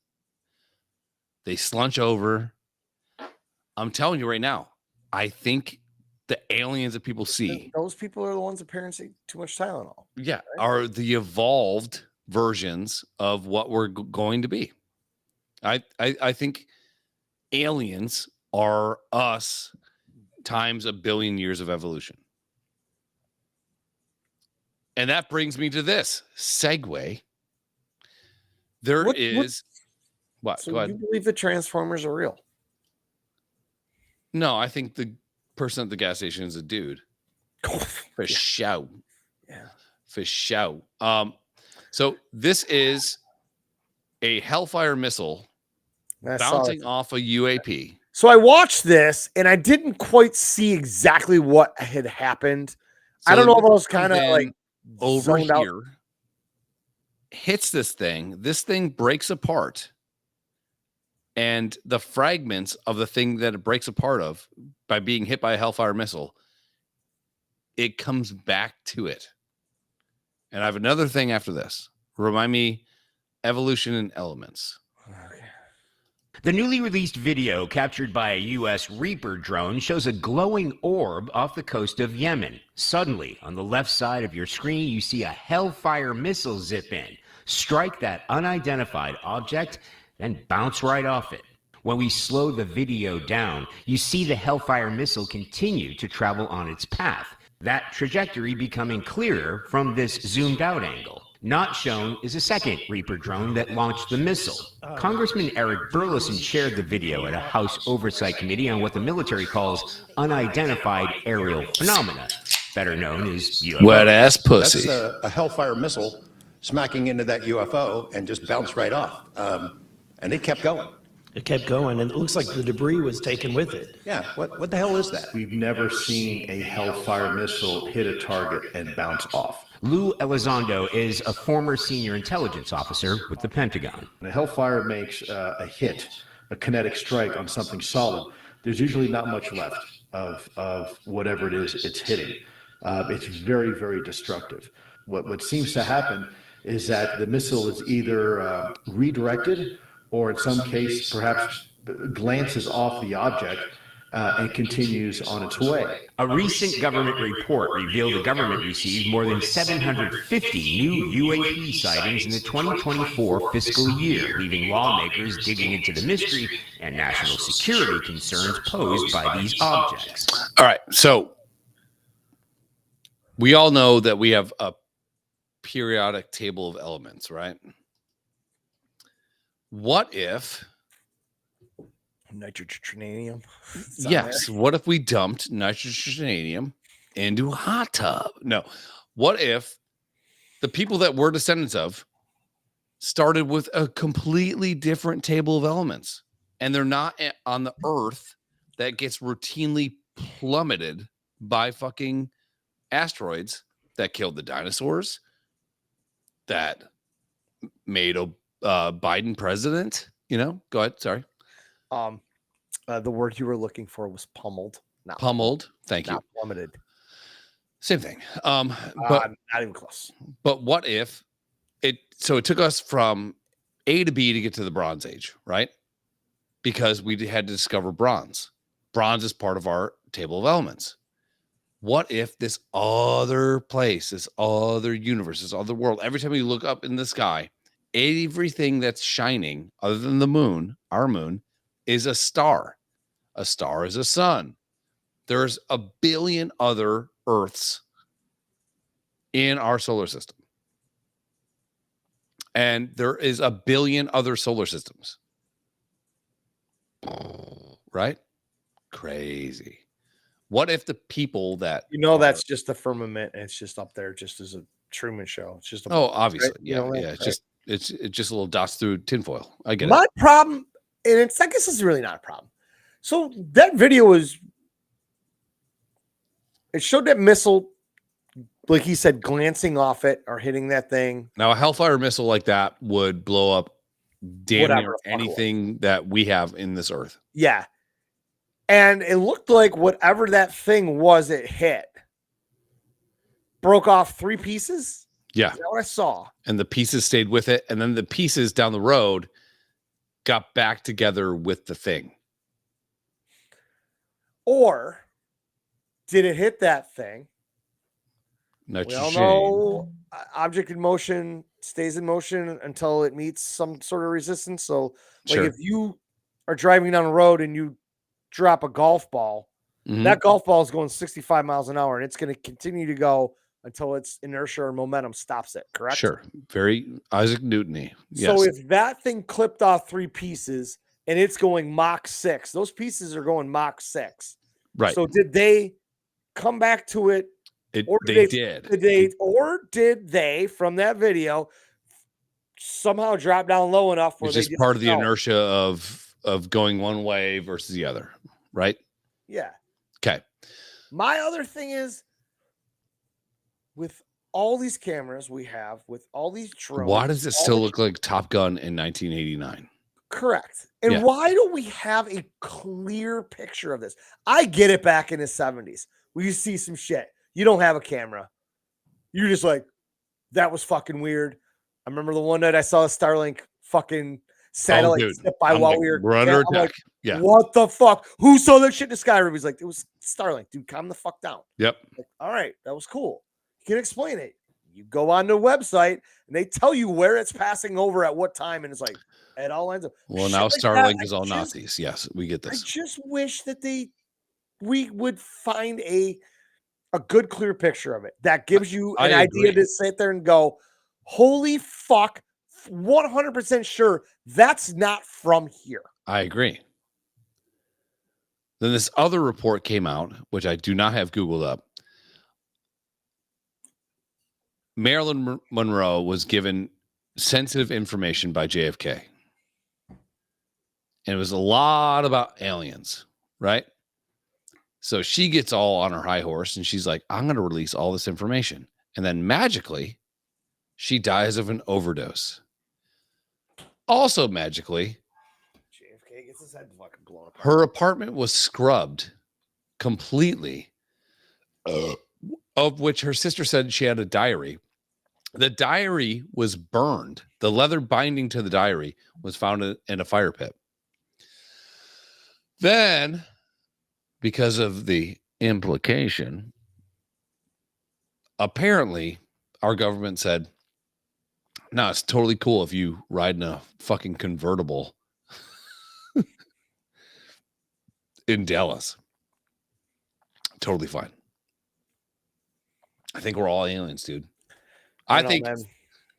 They slunch over. I'm telling you right now, I think the aliens that people see, those people are the ones that parents eat too much Tylenol. yeah, are the evolved versions of what we're going to be. I think aliens are us times 1 billion years of evolution. And that brings me to this segue. What? So Go ahead. you believe the Transformers are real? No, I think the person at the gas station is a dude. For show. Yeah. For show. So this is a Hellfire missile bouncing off a UAP. So I watched this and I didn't quite see exactly what had happened. So I don't know if I was kind of like over zoned out. here, hits this thing breaks apart, and the fragments of the thing that it breaks apart of by being hit by a Hellfire missile, it comes back to it. And I have another thing after this. Remind me, evolution and elements. The newly released video captured by a U.S. Reaper drone shows a glowing orb off the coast of Yemen. Suddenly, on the left side of your screen, you see a Hellfire missile zip in, strike that unidentified object, then bounce right off it. When we slow the video down, you see the Hellfire missile continue to travel on its path, that trajectory becoming clearer from this zoomed out angle. Not shown is a second Reaper drone that launched the missile. Congressman Eric Burleson shared the video at a House Oversight Committee on what the military calls unidentified aerial phenomena, better known as UFO. Wet ass pussy. That's a Hellfire missile smacking into that UFO and just bounced right off. And it kept going. It kept going, and it looks like the debris was taken with it. Yeah, what the hell is that? We've never seen a Hellfire missile hit a target and bounce off. Lou Elizondo is a former senior intelligence officer with the Pentagon. When a Hellfire makes a hit, a kinetic strike on something solid, there's usually not much left of whatever it is it's hitting. It's very, very destructive. What seems to happen is that the missile is either redirected or in some case perhaps glances off the object and continues on its way. A recent government report revealed the government received more than 750 new UAP sightings in the 2024 fiscal year, leaving lawmakers digging into the mystery and national security concerns posed by these objects. All right, so we all know that we have a periodic table of elements, right? What if Nitrogenanium. Yes. What if we dumped nitrogenanium into a hot tub? No. What if the people that we're descendants of started with a completely different table of elements, and they're not on the earth that gets routinely plummeted by fucking asteroids that killed the dinosaurs, that made a Biden president? Go ahead. Sorry. The word you were looking for was pummeled. Not Pummeled. Thank you. Not plummeted. Same thing. But not even close. But what if it took us from A to B to get to the Bronze Age, right? Because we had to discover bronze. Bronze is part of our table of elements. What if this other place, this other universe, this other world, every time you look up in the sky, everything that's shining other than the moon, our moon, is a star. A star is a sun. There's a billion other Earths in our solar system. And there is a billion other solar systems. Right? Crazy. What if the people that that's just the firmament and it's just up there just as a Truman Show. It's just obviously. Right? Yeah. It's just little dots through tinfoil. I get it. My problem, and I guess it's really not a problem. So that video it showed that missile, like he said, glancing off it or hitting that thing. Now, a Hellfire missile like that would blow up damn near anything that we have in this earth. Yeah. And it looked like whatever that thing was, it hit. Broke off 3 pieces. Yeah. Is that what I saw? And the pieces stayed with it. And then the pieces down the road got back together with the thing. Or did it hit that thing? We all know object in motion stays in motion until it meets some sort of resistance. So if you are driving down the road and you drop a golf ball, that golf ball is going 65 miles an hour and it's going to continue to go until its inertia or momentum stops it, correct? Sure. Very Isaac Newton-y. Yes. So if that thing clipped off 3 pieces and it's going Mach 6, those pieces are going Mach 6. Right. So did they come back to it? They did. Or did they, from that video, somehow drop down low enough where it's just part of the inertia of going one way versus the other, right? Yeah. Okay. My other thing is, with all these cameras we have, with all these drones, why does it still look like Top Gun in 1989? Correct. And why don't we have a clear picture of this? I get it back in the 70s. We see some shit. You don't have a camera. You're just like, that was fucking weird. I remember the one night I saw a Starlink fucking satellite slip by while we were under attack. Like, what the fuck? Who saw that shit in the sky? Everybody's like, it was Starlink, dude. Calm the fuck down. Yep. Like, all right, that was cool. You can explain it. You go on the website and they tell you where it's passing over at what time, and it's like it all lines up. Well, now Starlink is all Nazis. Yes, we get this. I just wish that we would find a good clear picture of it that gives you an idea to sit there and go, holy fuck, 100% sure that's not from here. I agree. Then this other report came out, which I do not have Googled up. Marilyn Monroe was given sensitive information by JFK. And it was a lot about aliens, right? So she gets all on her high horse and she's like, I'm going to release all this information. And then magically, she dies of an overdose. Also magically, JFK gets his head fucking blown up. Her apartment was scrubbed completely, of which her sister said she had a diary. The diary was burned. The leather binding to the diary was found in a fire pit. Then, because of the implication, apparently our government said, no, it's totally cool if you ride in a fucking convertible in Dallas. Totally fine. I think we're all aliens, dude. I think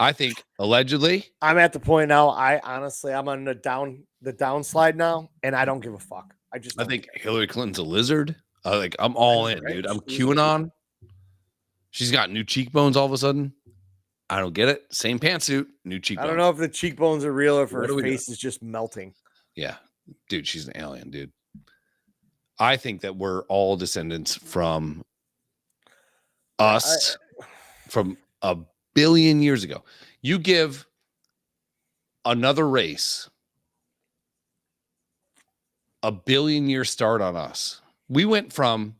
I think allegedly. I'm at the point now. I'm on the downslide now, and I don't give a fuck. I think Hillary Clinton's a lizard. I'm all in, dude. I'm QAnon. She's got new cheekbones all of a sudden. I don't get it. Same pantsuit, new cheekbones. I don't know if the cheekbones are real or if her What are we face is just melting. Yeah, dude, she's an alien, dude. I think that we're all descendants from us from a billion years ago. You give another race a billion-year start on us. We went from,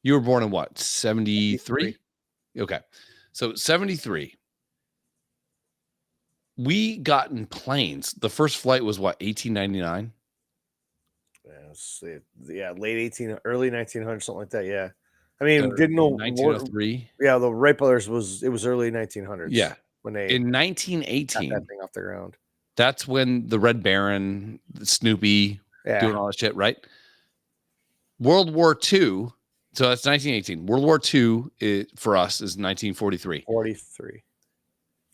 you were born in what, 73? Okay. So 73. We got in planes. The first flight was what, 1899? Yeah, late early 1900s, something like that. Yeah. I mean, didn't know 1903. Yeah, the Wright brothers was early 1900s. Yeah. When they in got 1918, that thing off the ground. That's when the Red Baron, the Snoopy, doing all that shit, right? World War II. So that's 1918. World War II for us is 1943. 43.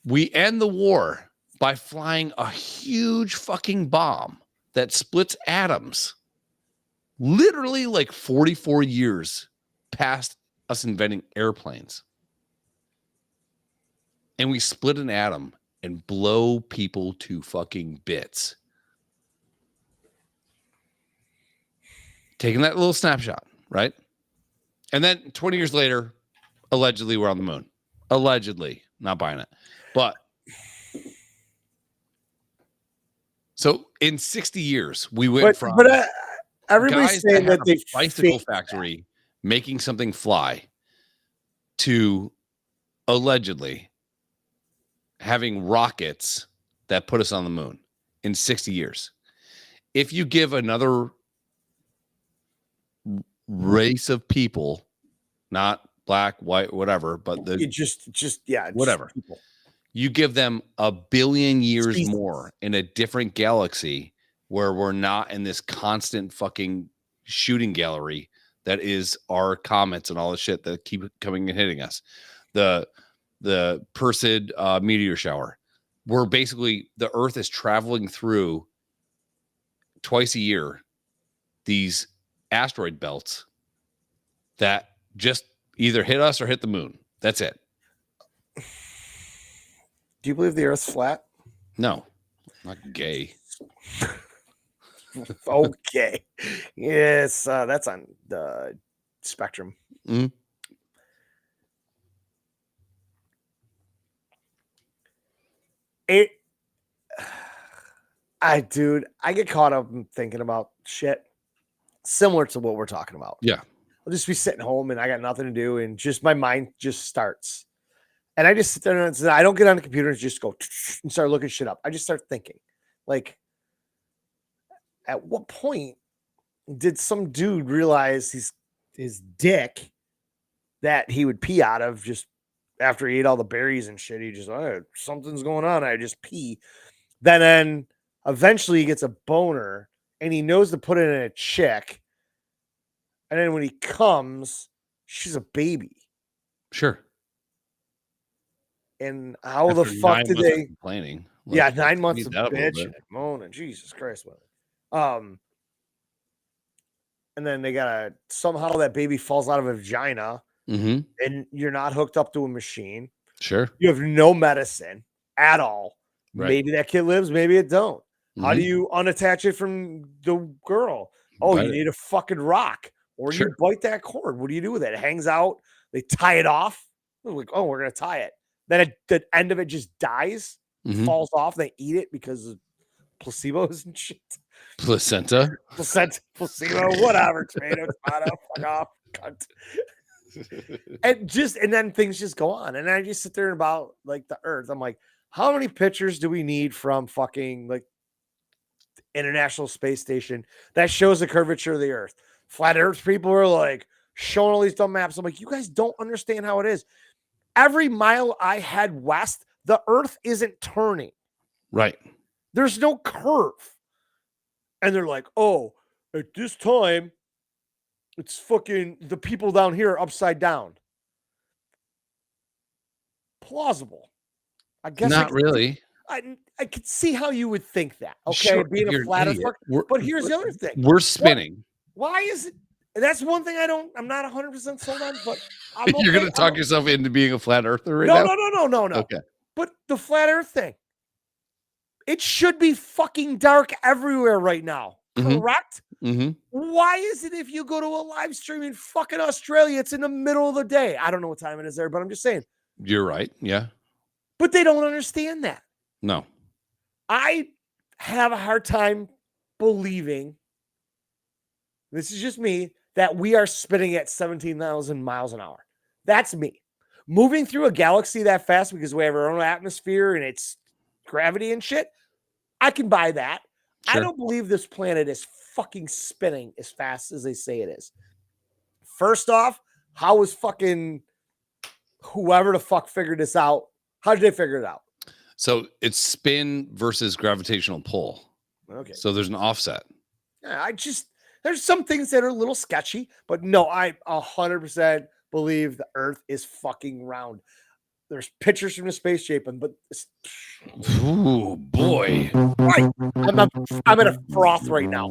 We end the war by flying a huge fucking bomb that splits atoms. Literally like 44 years past us inventing airplanes. And we split an atom and blow people to fucking bits. Taking that little snapshot, right? And then 20 years later, allegedly we're on the moon. Allegedly, not buying it. But so in 60 years, we went from everybody's saying that they bicycle factory making something fly to allegedly having rockets that put us on the moon in 60 years. If you give another race of people, not black, white, whatever, but the whatever, people. You give them a billion years more in a different galaxy where we're not in this constant fucking shooting gallery that is our comets and all the shit that keep coming and hitting us. The Perseid meteor shower. We're basically, the Earth is traveling through twice a year these asteroid belts that just either hit us or hit the moon. That's it. Do you believe the Earth's flat? No, I'm not gay. Okay. Yes, that's on the spectrum. Mm-hmm. I get caught up in thinking about shit similar to what we're talking about. Yeah. I'll just be sitting home and I got nothing to do and just my mind just starts. And I just sit there and I don't get on the computer and just go and start looking shit up. I just start thinking, like, at what point did some dude realize his dick that he would pee out of just after he ate all the berries and shit? He just, something's going on. I just pee. Then eventually he gets a boner and he knows to put it in a chick. And then when he comes, she's a baby. Sure. And how the fuck did they complaining? 9 months of bitch moaning. Jesus Christ, man. And then they gotta somehow that baby falls out of a vagina, and you're not hooked up to a machine. Sure. You have no medicine at all. Right. Maybe that kid lives, maybe it don't. How do you unattach it from the girl? Oh, you need a fucking rock. Or you bite that cord. What do you do with it? It hangs out. They tie it off. Like, oh, we're gonna tie it. Then the end of it just dies, falls off. They eat it because of placebos and shit. Placenta, placebo, whatever. Tomato, fuck off. Cunt. and then things just go on. And I just sit there about like the Earth. I'm like, how many pictures do we need from fucking like International Space Station that shows the curvature of the Earth? Flat Earth people are like showing all these dumb maps. I'm like, you guys don't understand how it is. Every mile I head west, the Earth isn't turning. Right. There's no curve. And they're like, oh, at this time, it's fucking the people down here are upside down. Plausible. I guess Not really. I could see how you would think that. Okay, Sure, being you're a an flat Earth idiot. fuck. But here's the other thing. We're spinning. Why is it? That's one thing I'm not 100% sold on, but I'm You're okay. gonna talk yourself into being a flat earther right No, now? no. Okay. But the flat Earth thing, it should be fucking dark everywhere right now. Mhm. Correct? Mm-hmm. Why is it if you go to a live stream in fucking Australia, it's in the middle of the day? I don't know what time it is there, but I'm just saying. You're right. Yeah. But they don't understand that. No. I have a hard time believing, this is just me, that we are spinning at 17,000 miles an hour. That's me. Moving through a galaxy that fast because we have our own atmosphere and it's gravity and shit, I can buy that. Sure. I don't believe this planet is fucking spinning as fast as they say it is. First off, how is fucking whoever the fuck figured this out? How did they figure it out? So it's spin versus gravitational pull. Okay. So there's an offset. Yeah, there's some things that are a little sketchy, but no, I 100% believe the Earth is fucking round. There's pictures from the space shaping, but Ooh, boy. right, I'm in a froth right now.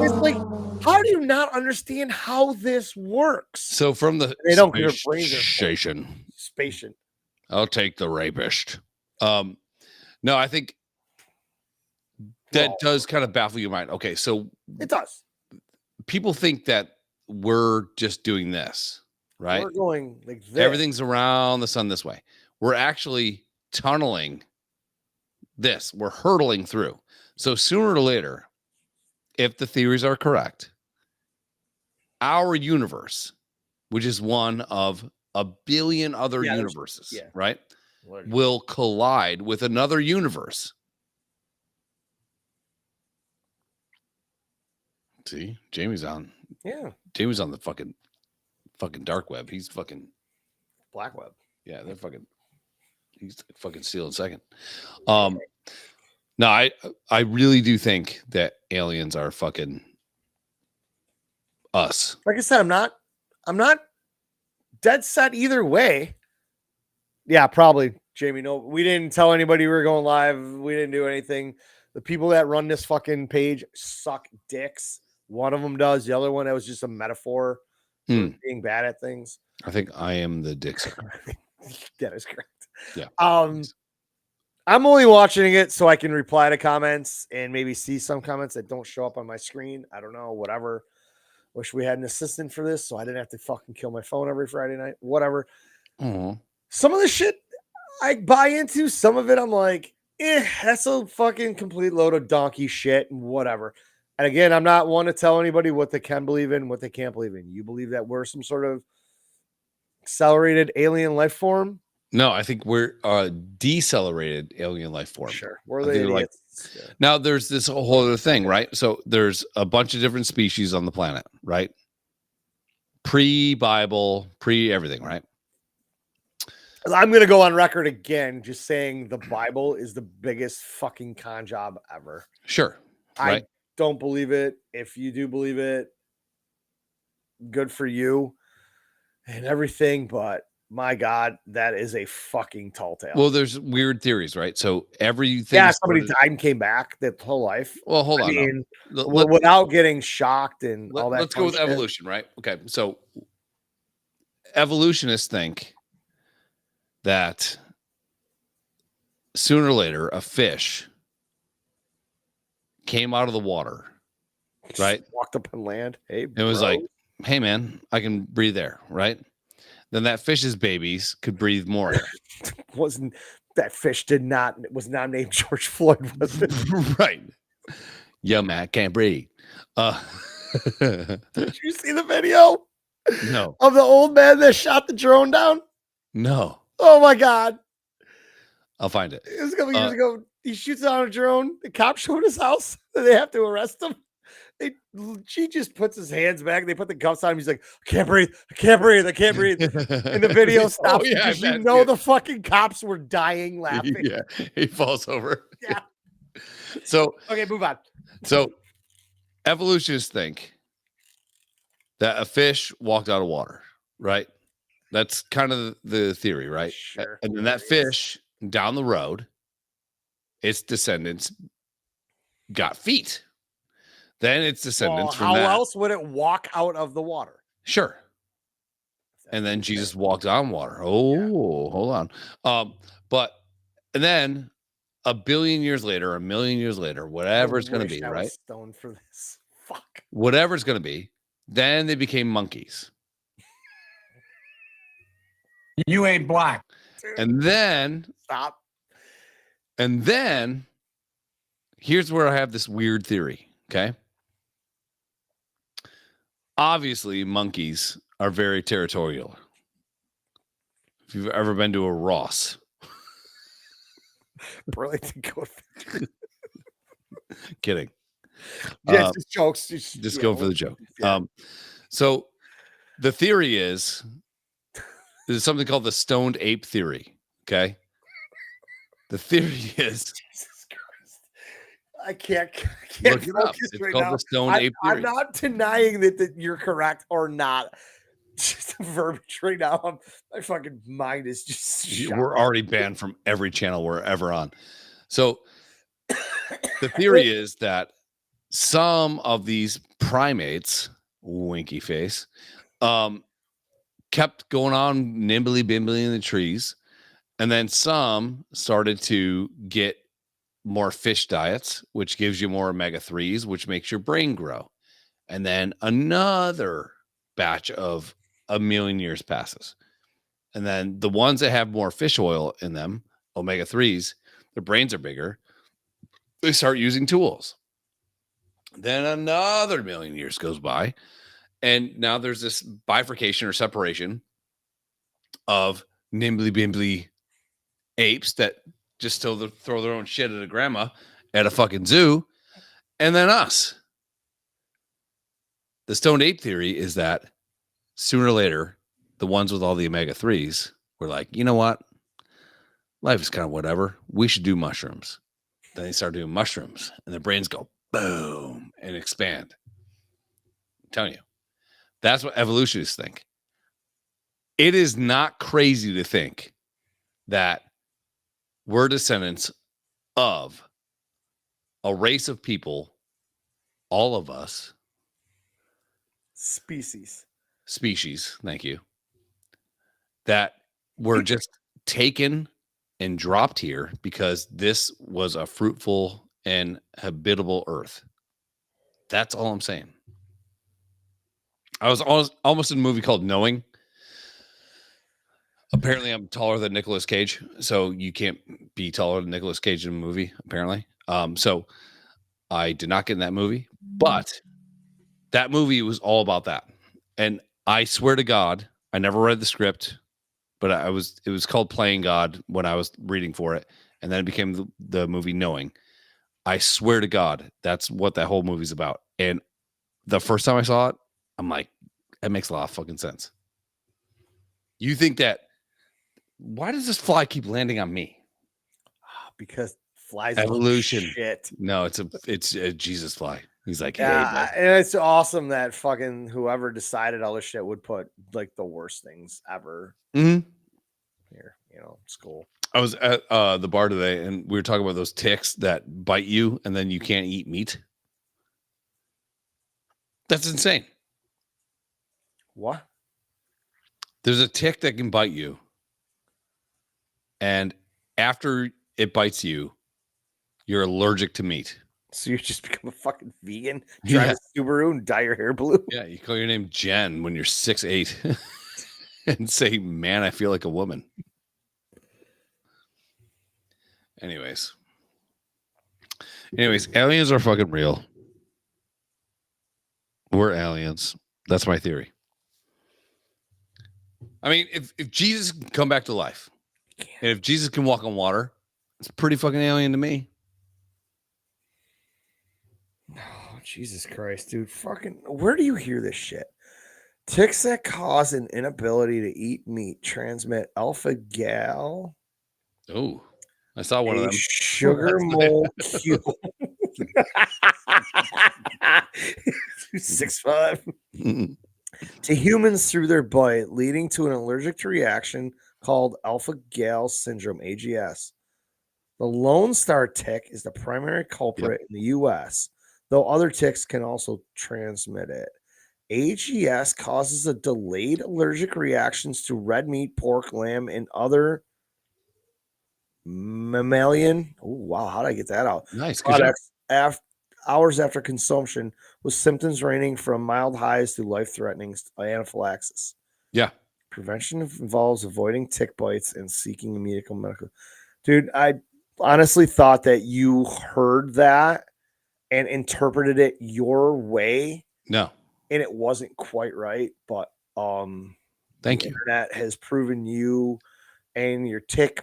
It's like, how do you not understand how this works? So from the They don't space get a brain station, Spation. I'll take the rapist. No, I think that does kind of baffle your mind. Okay, so It does. people think that we're just doing this, right? We're going like this. Everything's around the sun this way. We're actually tunneling this. We're hurtling through. So sooner or later, if the theories are correct, our universe, which is one of a billion other universes, right, will collide with another universe. See, Jamie's on. Yeah. Jamie's on the fucking dark web. He's fucking black web. Yeah, they're fucking. He's fucking stealing second. No, I really do think that aliens are fucking us. Like I said, I'm not dead set either way. Yeah, probably, Jamie. No, we didn't tell anybody we were going live. We didn't do anything. The people that run this fucking page suck dicks. One of them does. The other one, that was just a metaphor for being bad at things. I think I am the dick sucker. That is correct. Yeah. I'm only watching it so I can reply to comments and maybe see some comments that don't show up on my screen. I don't know, whatever. Wish we had an assistant for this so I didn't have to fucking kill my phone every Friday night. Whatever. Some of the shit I buy into, some of it I'm like, that's a fucking complete load of donkey shit and whatever. And again, I'm not one to tell anybody what they can believe in, what they can't believe in. You believe that we're some sort of accelerated alien life form? No, I think we're a decelerated alien life form. Sure. We're the idiots. Now there's this whole other thing, right? So there's a bunch of different species on the planet, right? Pre-Bible, pre-everything, right? I'm going to go on record again just saying the Bible is the biggest fucking con job ever. Sure. Right. I don't believe it. If you do believe it, good for you and everything, but my God, that is a fucking tall tale. Well, there's weird theories, right? So everything. Yeah, somebody died and came back their whole life. Well, hold on. I mean, without getting shocked and all that. Let's go with evolution, right? Okay. So evolutionists think that sooner or later a fish came out of the water, right? Walked up on land. Hey, it was like, hey man, I can breathe air, right? Then that fish's babies could breathe more air. Wasn't that fish was not named George Floyd, was it? Right. Yeah, man, I can't breathe. Did you see the video? No. Of the old man that shot the drone down? No. Oh my God. I'll find it. It was a couple years ago. He shoots down a drone. The cops showed his house. They have to arrest him. She just puts his hands back. They put the cuffs on him. He's like, I can't breathe. I can't breathe. I can't breathe. And the video stops because the fucking cops were dying laughing. Yeah, he falls over. Yeah. So okay, move on. So evolutionists think that a fish walked out of water, right? That's kind of the theory, right? Sure. And then that fish down the road, its descendants got feet. Then its descendants from how that. else would it walk out of the water? Sure. And then Jesus walked on water. Oh, hold on. And then a billion years later, a million years later, whatever it's going to be, I right? was stoned for this. Fuck. Whatever it's going to be, then they became monkeys. You ain't black. And then Stop. And then here's where I have this weird theory. Okay. Obviously, monkeys are very territorial. If you've ever been to a Ross, Burlington Goat. kidding. Yes, just jokes. Just go for the joke. Yeah. So the theory is there's something called the stoned ape theory. Okay. The theory is Jesus Christ. I can't look it up. focus It's right called now. the stoned ape theory. I'm not denying that you're correct or not. Just the verbiage right now. My fucking mind is just shot. We're already banned from every channel we're ever on. So the theory is that some of these primates, winky face, kept going on nimbly bimbly in the trees. And then some started to get more fish diets, which gives you more omega-3s, which makes your brain grow. And then another batch of a million years passes. And then the ones that have more fish oil in them, omega-3s, their brains are bigger. They start using tools. Then another million years goes by. And now there's this bifurcation or separation of nimbly bimbly apes that just throw their own shit at a grandma at a fucking zoo. And then us. The stoned ape theory is that sooner or later, the ones with all the omega-3s were like, you know what? Life is kind of whatever. We should do mushrooms. Then they start doing mushrooms and their brains go boom and expand. I'm telling you, that's what evolutionists think. It is not crazy to think that we're descendants of a race of people, all of us. Species, thank you. That were just taken and dropped here because this was a fruitful and habitable earth. That's all I'm saying. I was almost in a movie called Knowing. Apparently, I'm taller than Nicolas Cage, so you can't be taller than Nicolas Cage in a movie, apparently. So I did not get in that movie, but that movie was all about that. And I swear to God, I never read the script, but it was called Playing God when I was reading for it. And then it became the movie Knowing. I swear to God, that's what that whole movie's about. And the first time I saw it, I'm like, that makes a lot of fucking sense. You think that, why does this fly keep landing on me? Because flies evolution. Shit. No, it's a Jesus fly. He's like, yeah, hey, and it's awesome that fucking whoever decided all this shit would put like the worst things ever here. You know, it's cool. I was at the bar today, and we were talking about those ticks that bite you, and then you can't eat meat. That's insane. What? There's a tick that can bite you, and after it bites you, you're allergic to meat. So you just become a fucking vegan, drive a Subaru and dye your hair blue? Yeah, you call your name Jen when you're 6'8" and say, man, I feel like a woman. Anyways, aliens are fucking real. We're aliens. That's my theory. I mean, if Jesus can come back to life, and if Jesus can walk on water, it's pretty fucking alien to me. Oh, Jesus Christ, dude. Fucking, where do you hear this shit? Ticks that cause an inability to eat meat transmit alpha gal. Oh, I saw one of them. Sugar molecule. 6'5". to humans through their bite, leading to an allergic reaction called alpha-gal syndrome, AGS. The Lone Star tick is the primary culprit in the U.S., though other ticks can also transmit it. AGS causes a delayed allergic reactions to red meat, pork, lamb, and other mammalian. Oh, wow. How did I get that out? Nice. Good job. Products hours after consumption, with symptoms ranging from mild highs to life-threatening anaphylaxis. Yeah. Prevention involves avoiding tick bites and seeking immediate medical. Dude, I honestly thought that you heard that and interpreted it your way. No. And it wasn't quite right, but thank the you. internet has proven you and your tick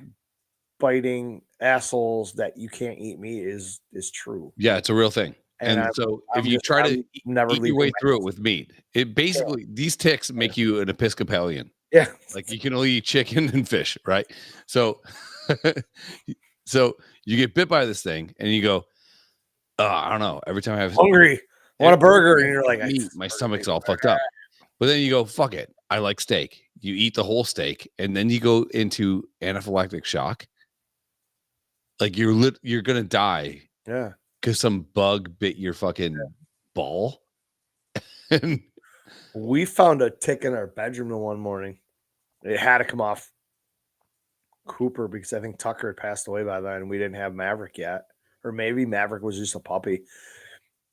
biting assholes that you can't eat meat is true. Yeah, it's a real thing. And so if you try to eat your way through it with meat, it basically these ticks make you an Episcopalian. Yeah. Like you can only eat chicken and fish, right? So so you get bit by this thing and you go, I don't know. Every time I have hungry, I want a burger, and you're like, meat, my stomach's all fucked up. But then you go, fuck it. I like steak. You eat the whole steak, and then you go into anaphylactic shock. Like you're gonna die. Yeah. Because some bug bit your fucking ball. And we found a tick in our bedroom one morning. It had to come off Cooper because I think Tucker had passed away by then, and we didn't have Maverick yet. Or maybe Maverick was just a puppy.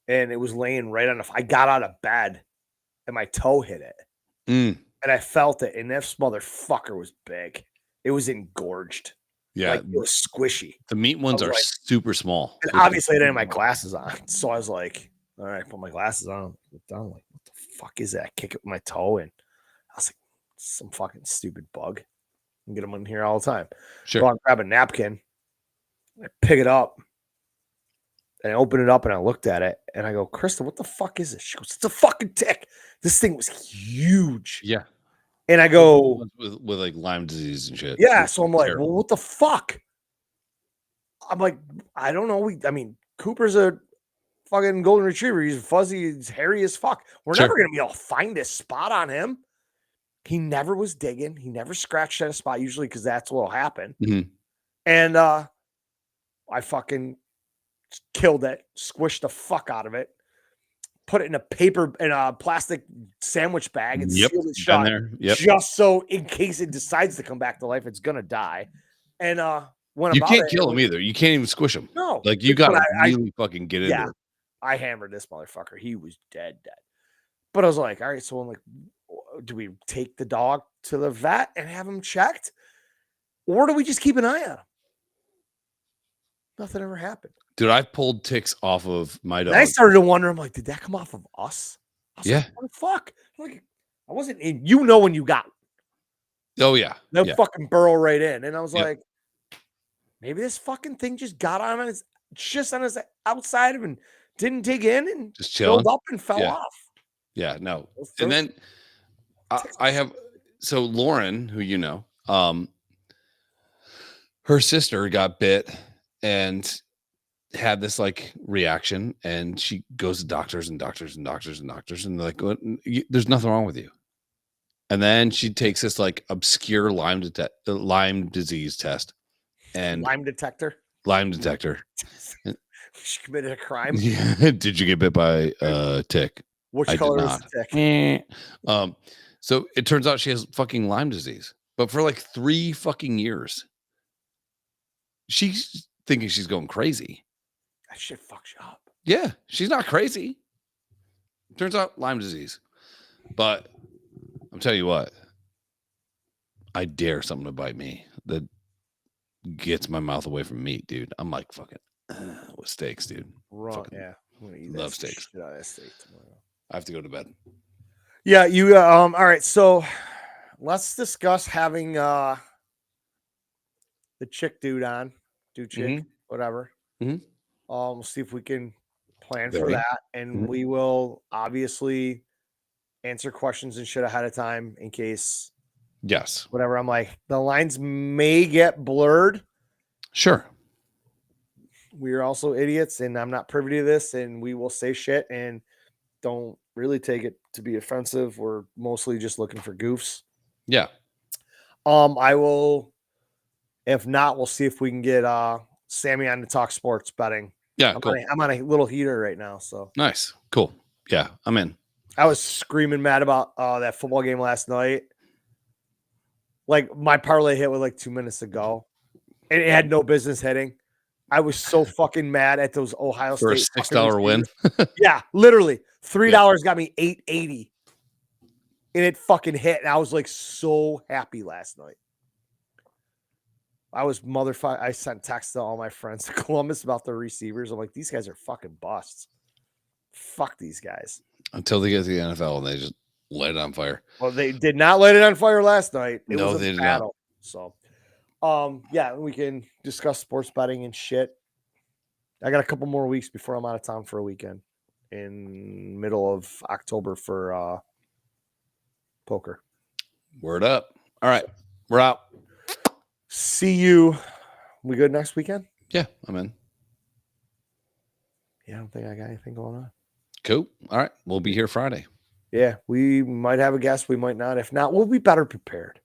And it was laying right on I got out of bed and my toe hit it. And I felt it. And this motherfucker was big. It was engorged. Yeah. Like, it was squishy. The meat ones are super small. And obviously I didn't have my glasses on. So I was like, all right, put my glasses on. Looked down, like, what the fuck is that? I kick it with my toe. And I was like, some fucking stupid bug. I get them in here all the time. Sure. So I grab a napkin. I pick it up. And I open it up and I looked at it and I go, Krista, what the fuck is this? She goes, it's a fucking tick. This thing was huge. Yeah. And I go, with like Lyme disease and shit. Yeah. So I'm like, well, what the fuck? I'm like, I don't know. I mean, Cooper's a fucking golden retriever. He's fuzzy, he's hairy as fuck. We're never going to be able to find this spot on him. He never was digging. He never scratched at a spot, usually because that's what'll happen. Mm-hmm. And I fucking killed it, squished the fuck out of it, put it in a plastic sandwich bag and sealed it shut. Just so in case it decides to come back to life, it's gonna die. And you can't kill him either. You can't even squish him. No, like you gotta really fucking get into it. I hammered this motherfucker. He was dead. But I was like, all right, so I'm like, do we take the dog to the vet and have him checked? Or do we just keep an eye on him? Nothing ever happened. Dude, I've pulled ticks off of my dog. And I started to wonder, I'm like, did that come off of us? I was like, what the fuck? Like, I wasn't in, when you got. Oh, yeah. They'll fucking burrow right in. And I was like, maybe this fucking thing just got on his outside of and didn't dig in and just chilled up and fell off. Yeah, no. And then I have, so Lauren, who you know, her sister got bit and had this like reaction, and she goes to doctors and doctors and doctors and doctors, and they're like, there's nothing wrong with you. And then she takes this like obscure Lyme disease test, and Lyme detector. She committed a crime. Yeah. Did you get bit by a tick? Which color is the tick? So it turns out she has fucking Lyme disease, but for like 3 fucking years, she's thinking she's going crazy. That shit fucks you up. Yeah, she's not crazy. Turns out Lyme disease. But I'm telling you what, I dare something to bite me that gets my mouth away from meat, dude. I'm like fucking with steaks, dude. Yeah. I'm gonna eat love steaks. Shit out of that steak tomorrow. I have to go to bed. Yeah, you all right, so let's discuss having the chick dude on. Whatever. Mm-hmm. We'll see if we can plan for that. And we will obviously answer questions and shit ahead of time in case. Yes. Whatever. I'm like, the lines may get blurred. Sure. We are also idiots, and I'm not privy to this, and we will say shit and don't really take it to be offensive. We're mostly just looking for goofs. Yeah. I will, if not, we'll see if we can get Sammy on to talk sports betting. Yeah, I'm, cool. I'm on a little heater right now, so Nice. Cool. Yeah, I'm in. I was screaming mad about that football game last night. Like my parlay hit with like 2 minutes to go, and it had no business hitting. I was so fucking mad at those Ohio For a State $6 win. Yeah, literally $3 got me $8.80, and it fucking hit. And I was like so happy last night. I was motherfucker. I sent texts to all my friends in Columbus about the receivers. I'm like, these guys are fucking busts. Fuck these guys. Until they get to the NFL and they just light it on fire. Well, they did not light it on fire last night. It No, was they a did battle. So, yeah, we can discuss sports betting and shit. I got a couple more weeks before I'm out of town for a weekend in middle of October for poker. Word up. All right. We're out. See you. We good next weekend? Yeah, I'm in. Yeah, I don't think I got anything going on. Cool. All right. We'll be here Friday. Yeah, we might have a guest. We might not. If not, we'll be better prepared.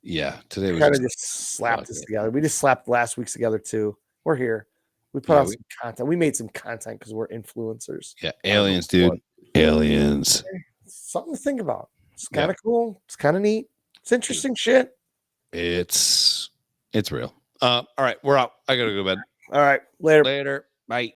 Yeah. Today was kind of just slapped this together. We just slapped last week's together too. We're here. We put out some content. We made some content because we're influencers. Yeah. Aliens, dude. Aliens. Something to think about. It's kind of cool. It's kind of neat. It's interesting shit. It's real. All right. We're out. I got to go to bed. All right. Later. Later. Bye.